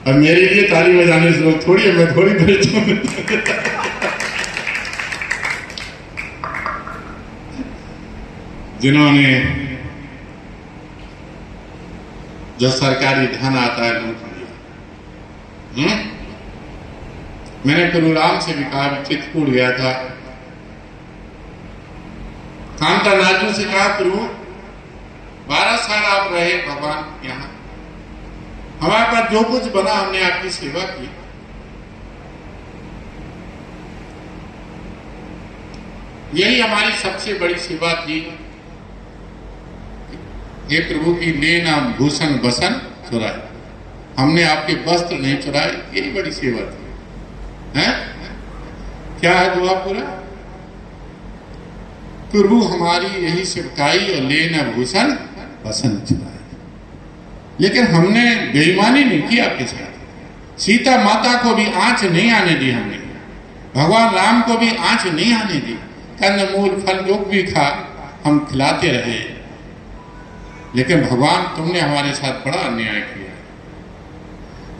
B: अब मेरे लिए ताली बजाने से लोग थोड़ी है, मैं थोड़ी जिन्होंने जो सरकारी धन आता है लूट लिया। मैंने गुरुराम से भी कहा, चित्रकूट गया था, कांता नाजू से कहा, प्रभु 12 साल आप रहे भगवान यहाँ, हमारे पास जो कुछ बना हमने आपकी सेवा की। यही हमारी सबसे बड़ी सेवा थी। हे प्रभु की लेना भूषण बसन चुराए, हमने आपके वस्त्र नहीं चुराए, यही बड़ी सेवा थी। हैं? क्या है दुआ पूरा? प्रभु हमारी यही सेवकाई और लेना भूषण बसन चुराए। लेकिन हमने बेईमानी नहीं की आपके साथ। सीता माता को भी आंच नहीं आने दी हमने, भगवान राम को भी आंच नहीं आने दी। कंदमूल फल जो भी खा हम खिलाते रहे, लेकिन भगवान तुमने हमारे साथ बड़ा अन्याय किया।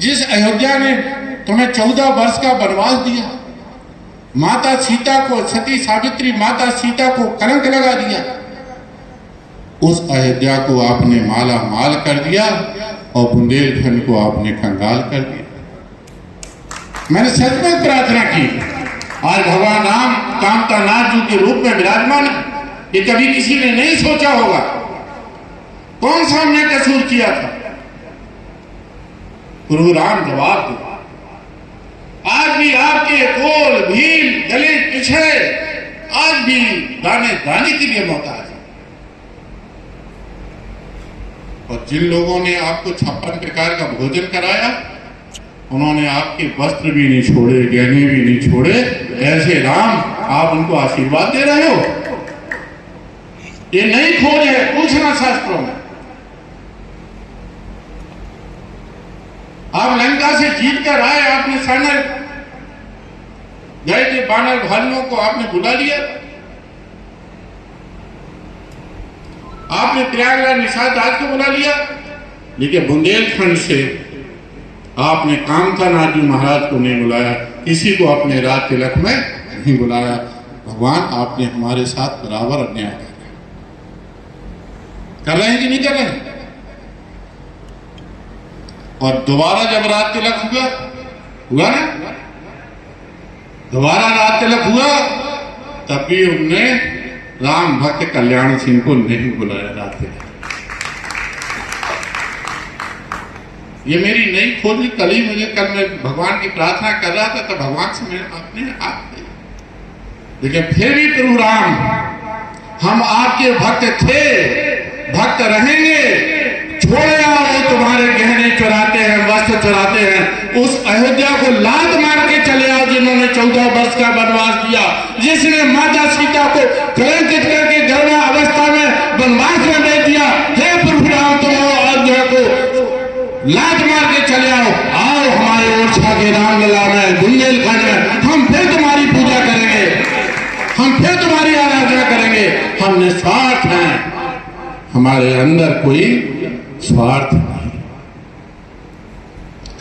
B: जिस अयोध्या ने तुम्हें 14 वर्ष का वनवास दिया, माता सीता को, सती सावित्री माता सीता को कलंक लगा दिया, उस अयोध्या को आपने माला माल कर दिया और बुंदेलखंड को आपने कंगाल कर दिया। मैंने सच में प्रार्थना की, आज भगवान राम कामता नाथ जी के रूप में विराजमान, ये कभी किसी ने नहीं सोचा होगा। कौन सा हमने कसूर किया था? प्रभु राम जवाब दो। आज भी आपके कोल भील दलित पिछड़े आज भी दाने दाने के लिए मोहताज है। और जिन लोगों ने आपको 56 प्रकार का भोजन कराया, उन्होंने आपके वस्त्र भी नहीं छोड़े, गहने भी नहीं छोड़े। ऐसे राम आप उनको आशीर्वाद दे रहे हो? ये नई खोज है, पूछना शास्त्रों में। आप लंका से जीत कर आए, आपने सानर गए थे, बानर भालुओं को आपने बुला लिया, आपने प्रयागराज निषाद राज को बुला लिया, लेकिन बुंदेलखंड से आपने कामतानाथ जी महाराज को नहीं बुलाया, किसी को अपने राज तिलक में नहीं बुलाया। भगवान आपने हमारे साथ बराबर अन्याय कर रहे हैं कि नहीं कर रहे हैं? और दोबारा जब राज तिलक हुआ ना, दोबारा राज तिलक हुआ, तब भी उनने राम भक्त कल्याण सिंह को नहीं बुलाया राज तिलक। ये मेरी नई खोज कल ही मुझे, कल मैं भगवान की प्रार्थना कर रहा था, तब भगवान से मैंने अपने आप, लेकिन फिर भी प्रभु राम, हम आपके भक्त थे, भक्त रहेंगे। छोड़े आओ, वो तुम्हारे गहने चुराते हैं, वस्त्र चुराते हैं। उस अयोध्या को लात मार के चले आओ जिन्होंने 14 वर्ष का वनवास किया, जिसने माता सीता को कलंकित करके गर्भ अवस्था में वनवास में भेज दिया। हे प्रभु राम, तुम अयोध्या को लात मार के चले आओ, आओ हमारे ओरछा के रामलला में, बुंदेलखंड में, हम फिर तुम्हारी पूजा करेंगे, हम फिर तुम्हारी आराधना करेंगे। हम निस्वार्थ हैं, हमारे अंदर कोई स्वार्थ नहीं,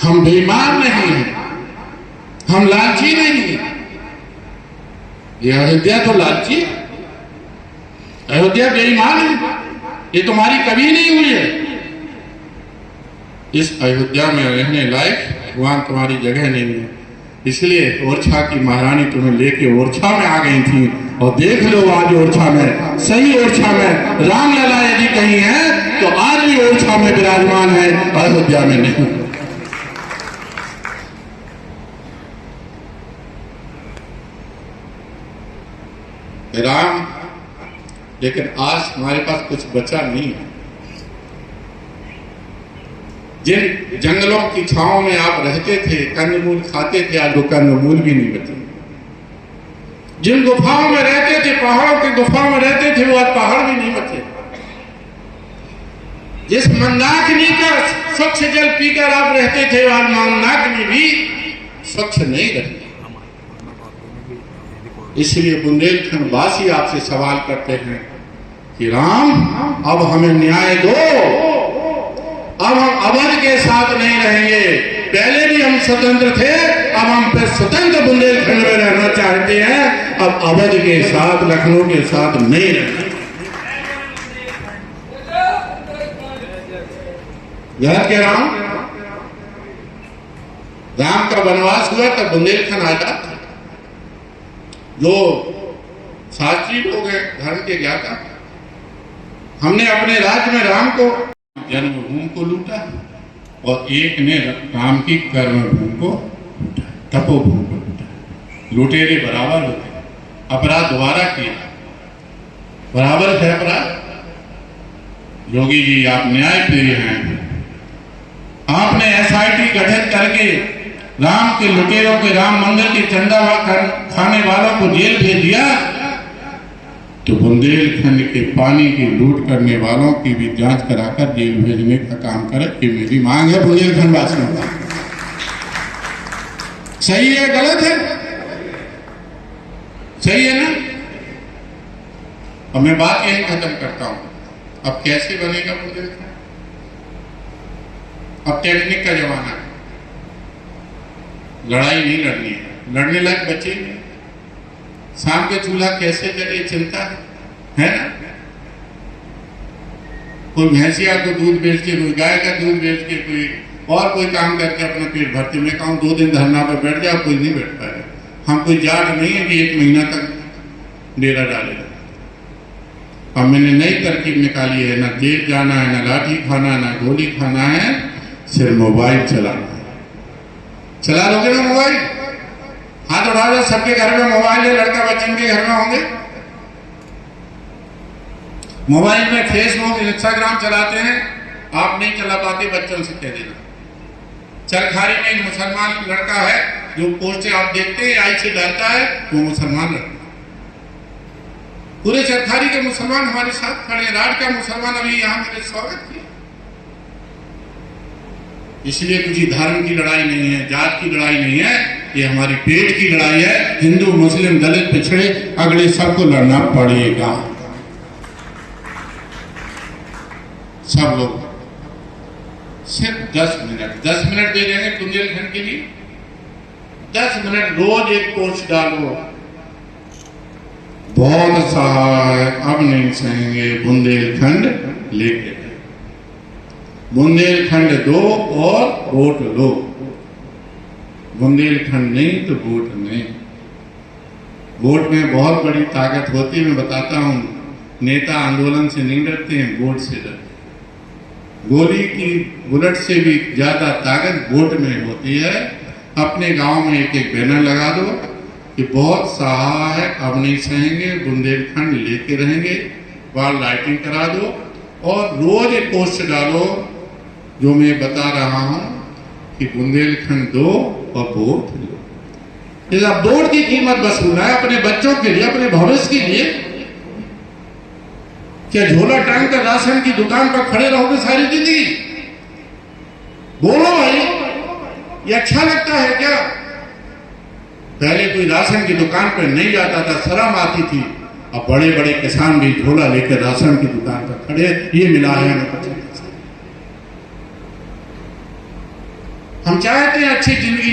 B: हम बेईमान नहीं हैं, हम लालची नहीं हैं। ये अयोध्या तो लालची है, अयोध्या बेईमान है, ये तुम्हारी कभी नहीं हुई है। इस अयोध्या में रहने लायक भगवान तुम्हारी जगह नहीं है, इसलिए ओरछा की महारानी तुम्हें लेके ओरछा में आ गई थी। और देख लो आज ओरछा में, सही ओरछा में रामलला यदि कहीं है तो आज भी ओरछा में विराजमान है, अयोध्या में नहीं। राम, लेकिन आज हमारे पास कुछ बचा नहीं है। जिन जंगलों की छांव में आप रहते थे, कंदमूल खाते थे, आज वो कंदमूल भी नहीं बचे। जिन गुफाओं में रहते थे, पहाड़ों की गुफाओं में रहते थे, वो आज पहाड़ भी नहीं बचे। जिस मंदाकिनी का स्वच्छ जल पीकर आप रहते थे, आज मंदाकिनी भी स्वच्छ नहीं रही। इसलिए बुंदेलखंड वासी आपसे सवाल करते हैं कि राम, अब हमें न्याय दो, अब हम अवध के साथ नहीं रहेंगे। पहले भी हम स्वतंत्र थे, अब हम फिर स्वतंत्र बुंदेलखंड में रहना चाहते हैं, अब अवध के साथ, लखनऊ के साथ नहीं रहेंगे। गलत कह रहा हूं? राम का वनवास हुआ तब बुंदेलखंड आजाद था। जो शास्त्री लोग हैं, धर्म के ज्ञाता, हमने अपने राज्य में राम को जन्मभूमि को लूटा और एक ने राम की कर्मभूमि को लूटा, तपोभूमि को लूटा। लुटेरे बराबर होते, अपराध दोबारा किया, बराबर है अपराध। योगी जी, आप न्याय प्रिय हैं, आपने एसआईटी गठित करके राम के लुटेरों के, राम मंदिर के चंदा खाने वालों को जेल भेज दिया, तो बुंदेलखंड के पानी की लूट करने वालों की भी जांच कराकर जेल भेजने का काम करे, ये मेरी मांग है बुंदेलखंड वासियों का। सही है, गलत है? सही है ना? अब मैं बात यही खत्म करता हूं। अब कैसे बनेगा बुंदेलखंड? अब टेक्निक का जमाना है, लड़ाई नहीं लड़नी है, लड़ने लायक बच्चे नहीं। शाम के चूल्हा कैसे जले चिंता है ना? कोई भैंसिया को दूध बेच के, कोई गाय का दूध बेच के, कोई और कोई काम करके अपना पेट भरते। मैं कहूँ 2 दिन धरना पर बैठ जाओ, कोई नहीं बैठ पाएगा। हम कोई जाट नहीं है कि 1 महीना तक डेरा डालेगा। अब मैंने नई तरकीब निकाली है, ना जेल जाना है, ना लाठी खाना, ना गोली खाना है, सिर्फ मोबाइल चलाना है। चला लोगे ना मोबाइल? हाथ उठा दो, सबके घर में मोबाइल है, लड़का बच्चन के घर में होंगे। मोबाइल में फेसबुक, इंस्टाग्राम चलाते हैं, आप नहीं चला पाते, बच्चों से कह देना। चरखारी में एक मुसलमान लड़का है, जो पोस्टर आप देखते हैं आई से डालता है, वो मुसलमान लड़का। पूरे चरखारी के मुसलमान हमारे साथ खड़े हैं। राज का मुसलमान अभी यहाँ मेरे स्वागत किया। इसलिए कुछ धर्म की लड़ाई नहीं है, जात की लड़ाई नहीं है, ये हमारी पेट की लड़ाई है। हिंदू मुस्लिम दलित पिछड़े अगले सबको लड़ना पड़ेगा। सब लोग सिर्फ 10 मिनट दे देंगे बुंदेलखंड के लिए। 10 मिनट रोज एक पोस्ट डालो। बहुत सहाय, अब नहीं सहेंगे, बुंदेलखंड लेके बुंदेलखंड दो और वोट लो। बुंदेलखंड नहीं तो वोट नहीं। वोट में बहुत बड़ी ताकत होती है, मैं बताता हूं। नेता आंदोलन से नहीं डरते हैं, वोट से डरते हैं। गोली की बुलेट से भी ज्यादा ताकत वोट में होती है। अपने गांव में एक एक बैनर लगा दो कि बहुत सहाय है, अब नहीं सहेंगे, बुंदेलखंड लेके रहेंगे। वहां लाइटिंग करा दो और रोज एक पोस्ट डालो जो मैं बता रहा हूं कि बुंदेलखंड दो और वोट लो। वोट की कीमत वसूलना है अपने बच्चों के लिए, अपने भविष्य के लिए। क्या झोला टांग कर राशन की दुकान पर खड़े रहोगे सारी जिंदगी? बोलो भाई, ये अच्छा लगता है क्या? पहले कोई राशन की दुकान पर नहीं जाता था, शर्म आती थी। अब बड़े बड़े किसान भी झोला लेकर राशन की दुकान पर खड़े। ये मिला है हमें। हम चाहते हैं अच्छी जिंदगी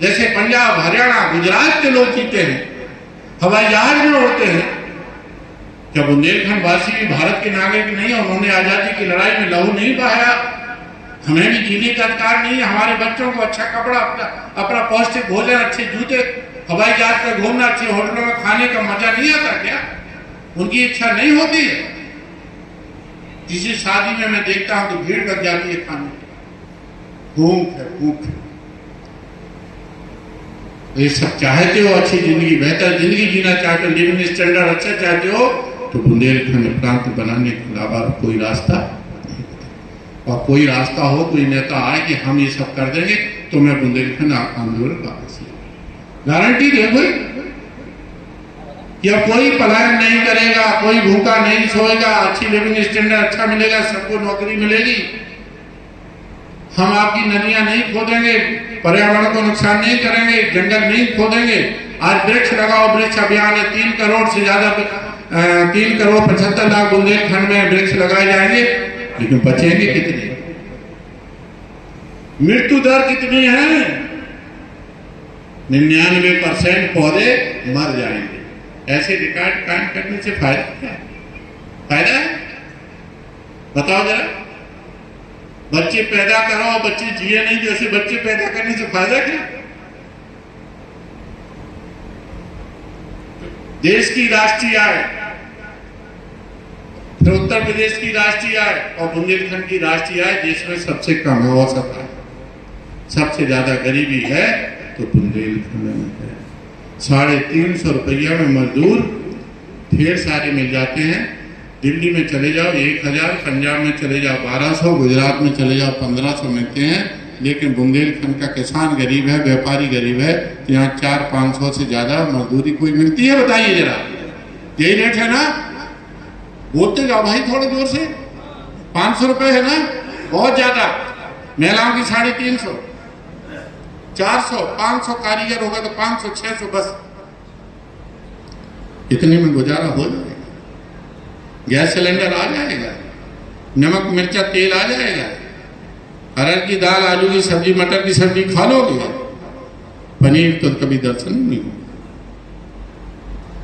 B: जैसे पंजाब, हरियाणा, गुजरात के लोग जीते हैं, हवाई जहाज में उड़ते हैं। क्या बुंदेलखंड वासी भी भारत के नागरिक नहीं है? उन्होंने आजादी की लड़ाई में लहू नहीं बहाया? हमें भी जीने का अधिकार नहीं है? हमारे बच्चों को अच्छा कपड़ा, अपना पौष्टिक भोजन, अच्छे जूते, हवाई जहाज पर घूमना, अच्छे होटलों में खाने का मजा नहीं आता क्या? उनकी इच्छा नहीं होती है? किसी शादी में मैं देखता हूं तो भीड़ लग जाती है खाने की। भूख है, भूख है। ये सब चाहते हो अच्छी जिंदगी, बेहतर जिंदगी जीना चाहते हो, लिविंग स्टैंडर्ड अच्छा चाहते हो, तो बुंदेलखंड प्रांत बनाने के अलावा कोई रास्ता नहीं। और कोई रास्ता हो, कोई नेता आए कि हम ये सब कर देंगे, तो मैं बुंदेलखंड आंदोलन वापस ले। गारंटी दे कोई कि अब कोई पलायन नहीं करेगा, कोई भूखा नहीं सोएगा, अच्छी लिविंग स्टैंडर्ड अच्छा मिलेगा, सबको नौकरी मिलेगी। हम आपकी नदियां नहीं खोदेंगे, पर्यावरण को नुकसान नहीं करेंगे, जंगल नहीं खोदेंगे। आज वृक्ष लगाओ वृक्ष अभियान है, 3 करोड़ से ज्यादा 3 करोड़ 75 लाख बुंदेलखंड में वृक्ष लगाए जाएंगे, लेकिन बचेंगे कितने? मृत्यु दर कितनी है? 99% पौधे मर जाएंगे। ऐसे रिकॉर्ड कायम करने से फायदा क्या है? फायदा है? बताओ जरा। बच्चे पैदा करो, बच्चे जिए नहीं, जैसे बच्चे पैदा करने से फायदा क्या? देश की राष्ट्रीय आय, फिर उत्तर प्रदेश की राष्ट्रीय आय और बुंदेलखंड की राष्ट्रीय आय देश में सबसे कम है। औसत है। सबसे ज्यादा गरीबी है तो बुंदेलखंड में है। 350 रुपया में मजदूर ढेर सारे मिल जाते हैं। दिल्ली में चले जाओ 1000, पंजाब में चले जाओ 1200, गुजरात में चले जाओ 1500 मिलते हैं। लेकिन बुंदेलखंड का किसान गरीब है, व्यापारी गरीब है, तो यहाँ 400-500 से ज्यादा मजदूरी कोई मिलती है? बताइए जरा। यही रेट है ना? बोलते जाओ भाई थोड़े जोर से। 500 रुपए है ना? बहुत ज्यादा। महिलाओं की 350, 400, 500 कारीगर होगा तो 500, 600 बस। इतने में गुजारा हो जाएगा। गैस सिलेंडर आ जाएगा, नमक मिर्चा तेल आ जाएगा, अरहर की दाल, आलू की सब्जी, मटर की सब्जी खा लोगे। पनीर तो कभी दर्शन नहीं होगा।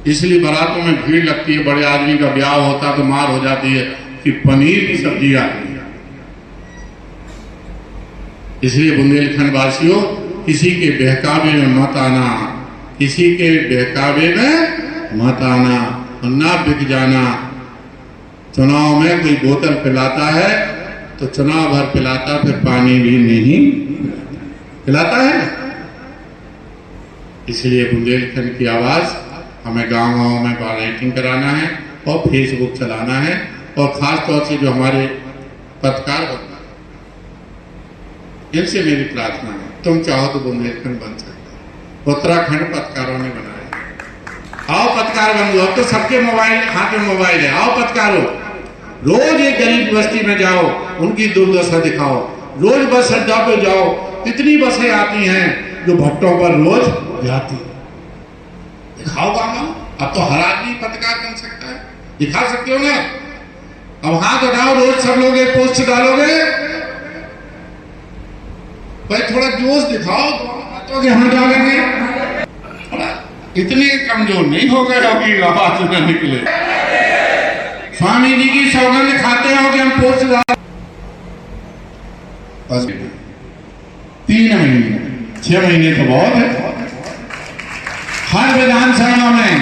B: इसलिए बारातों में भीड़ लगती है। बड़े आदमी का ब्याह होता तो मार हो जाती है कि पनीर की सब्जी आ गई। इसलिए बुंदेलखंड वासियों, किसी के बहकावे में मत आना, किसी के बहकावे में मत आना, वरना बिक जाना। चुनाव में कोई बोतल पिलाता है तो चुनाव भर पिलाता, फिर पानी भी नहीं पिलाता है। इसलिए बुंदेलखंड की आवाज हमें गांव-गांव में राइटिंग कराना है और फेसबुक चलाना है। और खास तौर से जो हमारे पत्रकार बनना। इनसे मेरी प्रार्थना है, तुम चाहो तो बुंदेलखंड बन सकते हो। उत्तराखंड पत्रकारों ने बनाया। आओ पत्रकार बन लो। अब तो सबके मोबाइल हाथ में मोबाइल है। आओ पत्रकारों, रोज एक गरीब बस्ती में जाओ, उनकी दुर्दशा दिखाओ। रोज बस अड्डा पे जाओ, कितनी बसें आती हैं जो भट्टों पर रोज जाती है। दिखाओ गाना। अब तो हर आदमी पत्रकार बन सकता है। दिखा सकते हो ना? अब हाथ उठाओ, रोज सब लोग एक पोस्ट डालोगे। भाई थोड़ा जोश दिखाओ, तो हम डालेंगे। इतने कमजोर नहीं हो गए हो कि आवाज न निकले। स्वामी जी की सौगंध खाते हो कि हम पोस्ट डाल। बस 3 महीने 6 महीने तो बहुत है। हर विधानसभा में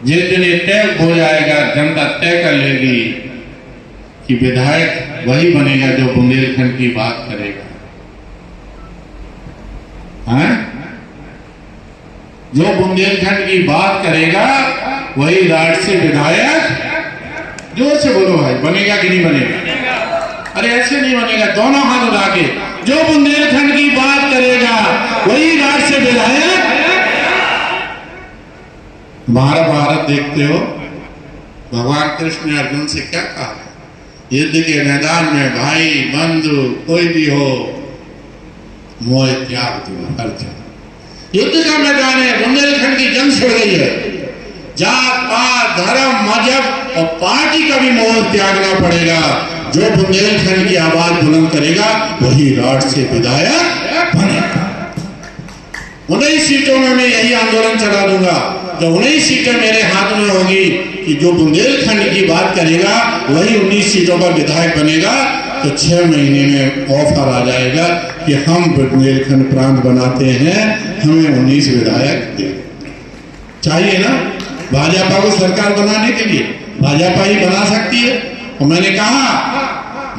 B: जिस दिन ये तय हो जाएगा, जनता तय कर लेगी कि विधायक वही बनेगा जो बुंदेलखंड की बात करेगा। हैं? जो बुंदेलखंड की बात करेगा वही राज्य से विधायक। जोर से बोलो भाई, बनेगा कि नहीं बनेगा? अरे ऐसे नहीं बनेगा, दोनों हाथ उठा के। जो बुंदेलखंड की बात करेगा वही राज्य से विधायक। महाभारत देखते हो, भगवान कृष्ण ने अर्जुन से क्या कहा? युद्ध के मैदान में भाई बंधु कोई भी हो, मोह त्याग दो। अर्जुन, युद्ध का मैदान है, बुंदेलखंड की जंग छिड़ गई है। जात पात धर्म मजहब और पार्टी का भी मोह त्यागना पड़ेगा। जो बुंदेलखंड की आवाज बुलंद करेगा वही राष्ट्र से विधायक बनेगा। 19 सीटों में मैं यही आंदोलन चला दूंगा। जब 19 सीटें मेरे हाथ में होगी कि जो बुंदेलखंड की बात करेगा वही 19 सीटों पर विधायक बनेगा, तो 6 महीने में ऑफर आ जाएगा कि हम बुंदेलखंड प्रांत बनाते हैं, हमें 19 विधायक दे। चाहिए ना? भाजपा को सरकार बनाने के लिए भाजपा ही बना सकती है। और मैंने कहा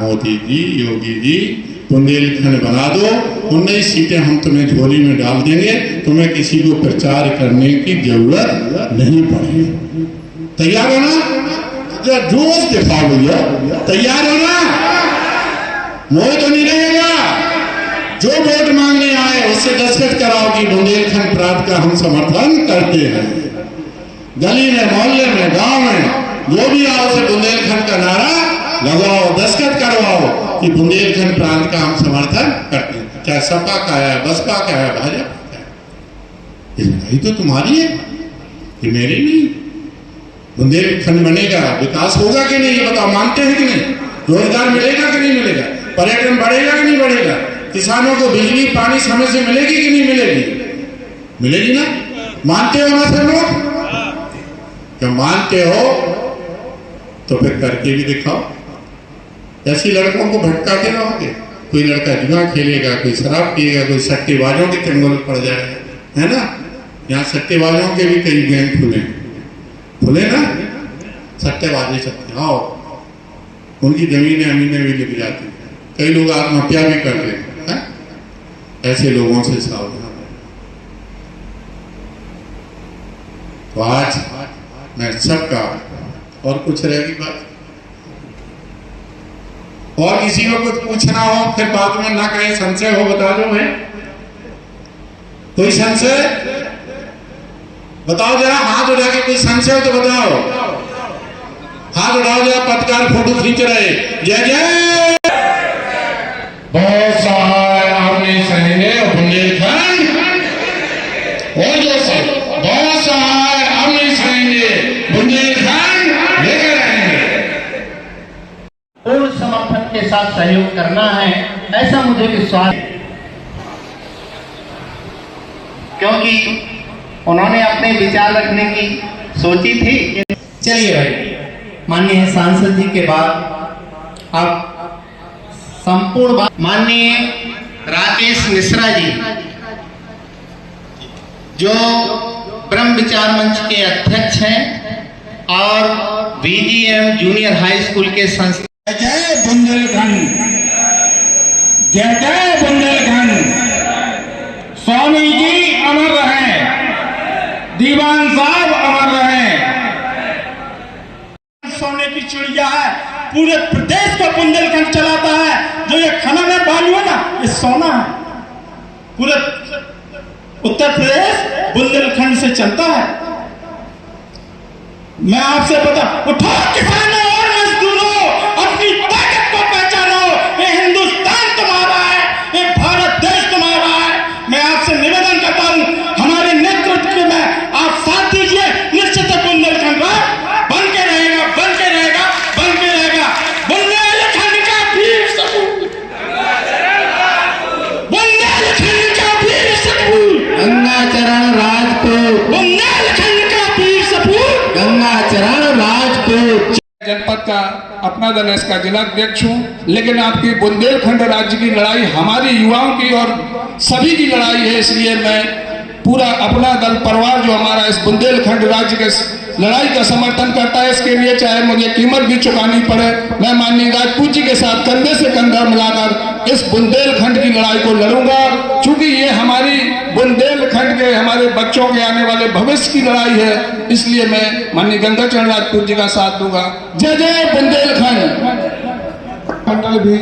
B: मोदी जी, योगी जी, बुंदेलखंड बना दो, 19 सीटें हम तुम्हें झोली में डाल देंगे, तुम्हें किसी को प्रचार करने की जरूरत नहीं पड़ेगी। तैयार हो ना? जोश दिखाओ भैया, तैयार हो ना? मोह तो नहीं रहेगा। जो वोट मांगने आए उससे दस्तखत कराओ कि बुंदेलखंड प्रांत का हम समर्थन करते हैं। गली में, मोहल्ले में, गांव में जो भी आओ उसे बुंदेलखंड का नारा लगाओ, दस्तखत करवाओ कि बुंदेलखंड प्रांत का हम समर्थन करते हैं। चाहे सपा का है, बसपा का है, भाजपा का है, ये लड़ाई तो तुम्हारी है, ये मेरी नहीं। बुंदेलखंड बनेगा, विकास होगा कि नहीं ये बताओ, मानते हैं कि नहीं? रोजगार मिलेगा कि नहीं मिलेगा? पर्यटन बढ़ेगा कि नहीं बढ़ेगा? किसानों को बिजली पानी समय से मिलेगी कि नहीं मिलेगी? मिलेगी ना? मानते हो ना सब लोग? जब मानते हो तो फिर करके भी दिखाओ। ऐसी लड़कों को भटका के रहोगे? कोई लड़का जुआ खेलेगा, कोई शराब पिएगा, कोई सट्टेबाजों के चंगुल पड़ जाएगा, है ना? यहाँ सट्टेबाजों के भी कई गैंग खुले ना, सट्टेबाजी सट्टे। आओ, उनकी जमीनें अमीनें भी लिख जाती हैं, कई लोग आत्महत्या भी कर रहे हैं। ऐसे लोगों से सावधान। तो आज मैं सबका, और कुछ रहेगी बात? और किसी को कुछ पूछना हो फिर बाद में ना कहीं संशय हो, बता दो भाई। कोई संशय बताओ जरा, हाथ उठा के। कोई संशय हो तो बताओ, हाथ उठाओ जरा। पत्रकार फोटो खींच रहे। जय जय। बहुत सहाय आपने सहेंगे बुंदेलखंड, और जो सब बहुत सहाय आपने सहेंगे बुंदेलखंड लेकर आएंगे।
C: पूर्ण समर्थन के साथ सहयोग करना है, ऐसा मुझे विश्वास है, क्योंकि उन्होंने अपने विचार रखने की सोची थी। चलिए भाई, माननीय सांसद जी के बाद अब संपूर्ण बात माननीय राकेश मिश्रा जी, जो ब्रह्म विचार मंच के अध्यक्ष हैं और VGM जूनियर हाई स्कूल के संस्था।
B: जय बुंदेलखंड, जय जय बुंदेलखंड। स्वामी जी अमर रहे, दीवान साहब अमर रहे। सोने की चिड़िया है,
F: पूरे प्रदेश को बुंदेलखंड चलाता है। जो ये खनन है बालू है ना, ये सोना है। पूरे उत्तर प्रदेश बुंदेलखंड से चलता है। मैं आपसे बता, उठो किसानों और मजदूरों, अपनी ताकत को पहचानो। ये हिंदुस्तान तुम्हारा है, ये भारत देश तुम्हारा है। मैं आपसे निवेदन करता हूं, हमारे नेतृत्व में आप साथ दीजिए। निश्चित बुंदेलखंड बन के रहेगा, बन के रहेगा, बन के रहेगा। बुंदेलखंड का वीर सपूत, बुंदेलखंड का वीर सपूत,
E: गंगाचरण राजपूत,
F: बुंदेलखंड का वीर सपूत,
E: गंगाचरण राजपूत।
G: जनपद का अपना दल है, इसका जिला अध्यक्ष हूँ। लेकिन आपकी बुंदेलखंड राज्य की लड़ाई हमारी युवाओं की और सभी की लड़ाई है, इसलिए मैं पूरा अपना दल परिवार जो हमारा इस बुंदेलखंड राज्य के लड़ाई का समर्थन करता है। इसके लिए चाहे मुझे कीमत भी चुकानी पड़े, मैं माननीय राजपूत जी के साथ कंधे से कंधा मिलाकर इस बुंदेलखंड की लड़ाई को लड़ूंगा, क्योंकि ये हमारी बुंदेलखंड के हमारे बच्चों के आने वाले भविष्य की लड़ाई है। इसलिए मैं माननीय गंगाचरण राजपूत जी का साथ दूंगा। जय जय बुंदेलखंड।
H: मंडल भी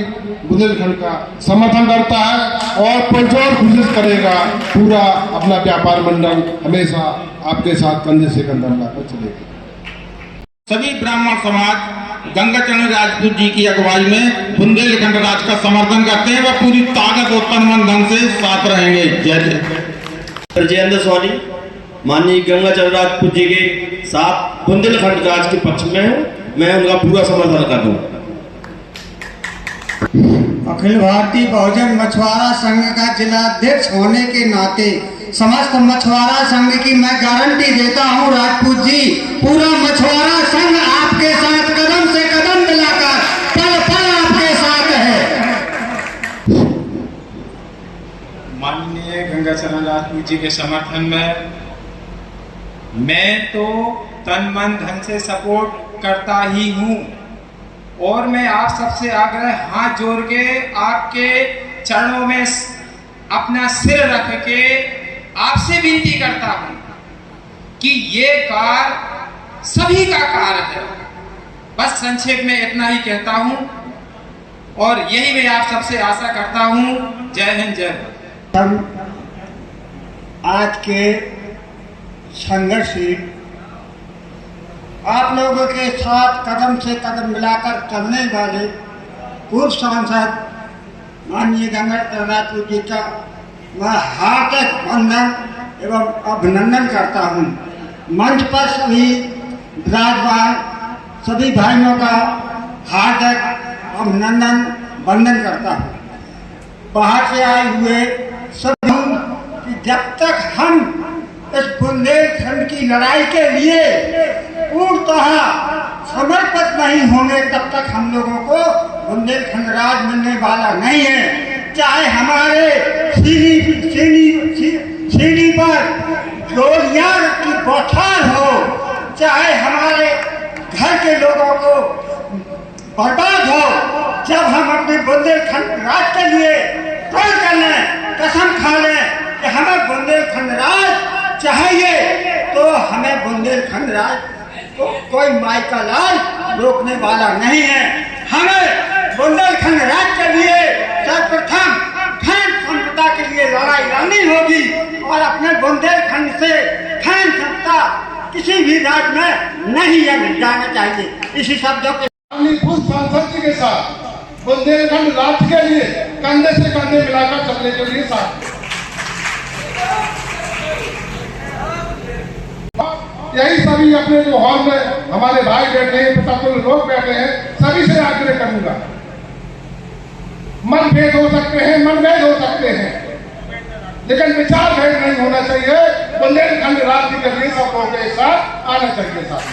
H: बुंदेलखंड का समर्थन करता है और पुरजोर कोशिश करेगा। पूरा अपना व्यापार मंडल हमेशा आपके साथ कंधे से कंधा मिलाकर चलेगा।
B: सभी ब्राह्मण समाज गंगाचरण राजपूत जी की अगुवाई में बुंदेलखंड राज का समर्थन करते हैं। वह पूरी ताकत और तन-मन धन से साथ रहेंगे। जय जय।
I: जयेंद्र सोनी माननीय गंगाचरण राजपूत जी के साथ बुंदेलखंड राज के पक्ष में हूँ, मैं उनका पूरा समर्थन कर दूँ।
J: अखिल भारतीय बहुजन मछुआरा संघ का जिला अध्यक्ष होने के नाते समस्त मछुआरा संघ की मैं गारंटी देता हूं, राजपूत जी, पूरा मछुआरा संघ आपके साथ कदम से कदम मिलाकर पल पल आपके साथ है।
F: माननीय गंगाचरण राजपूत जी के समर्थन में मैं तो तन मन धन से सपोर्ट करता ही हूँ, और मैं आप सबसे आग्रह हाथ जोड़ के आपके चरणों में अपना सिर रख के आपसे विनती करता हूं कि ये कार्य सभी का कार्य है। बस संक्षेप में इतना ही कहता हूं और यही मैं आप सबसे आशा करता हूं। जय हिंद, जय भारत।
J: हम आज के संघर्षशील आप लोगों के साथ कदम से कदम मिलाकर चलने वाले पूर्व सांसद माननीय गंगाचरण राजपूत जी का मैं हार्दिक वंदन एवं अभिनंदन करता हूं। मंच पर सभी विराजमान सभी भाइयों का हार्दिक अभिनंदन वंदन करता हूं। बाहर से आए हुए सभी कि जब तक हम इस बुंदेलखंड की लड़ाई के लिए पूर्णतः समर्पित नहीं होंगे, तब तक हम लोगों को बुंदेलखंड राज मिलने वाला नहीं है। चाहे हमारे सीढ़ी पर गोलियां की बौछार हो, चाहे हमारे घर के लोगों को बर्बाद हो, जब हम अपने बुंदेलखंड राज के लिए प्रण कर लें, कसम खा लें कि हमें बुंदेलखंड राज चाहिए, तो हमें बुंदेलखंड राज को कोई माई का लाल रोकने वाला नहीं है। हमें बुंदेलखंड राज के लिए सर्वप्रथम खैन संपदा के लिए लड़ाई लड़नी होगी और अपने बुंदेलखंड से खैन संपदा किसी भी राज्य में नहीं जाना चाहिए। इसी शब्दों के
H: पूर्व सांसद जी के साथ बुंदेलखंड राज्य के लिए कंधे से कंधे मिलाकर चलने के लिए साथ यही सभी अपने जो हॉल में हमारे भाई बैठे हैं, 50 लोग बैठे हैं, सभी से आग्रह करूंगा। मनभेद हो सकते हैं, मनभेद हो सकते हैं, लेकिन विचार भेद नहीं होना चाहिए। बुंदेलखंड राज्य के लिए सब लोगों के साथ आना चाहिए साथ।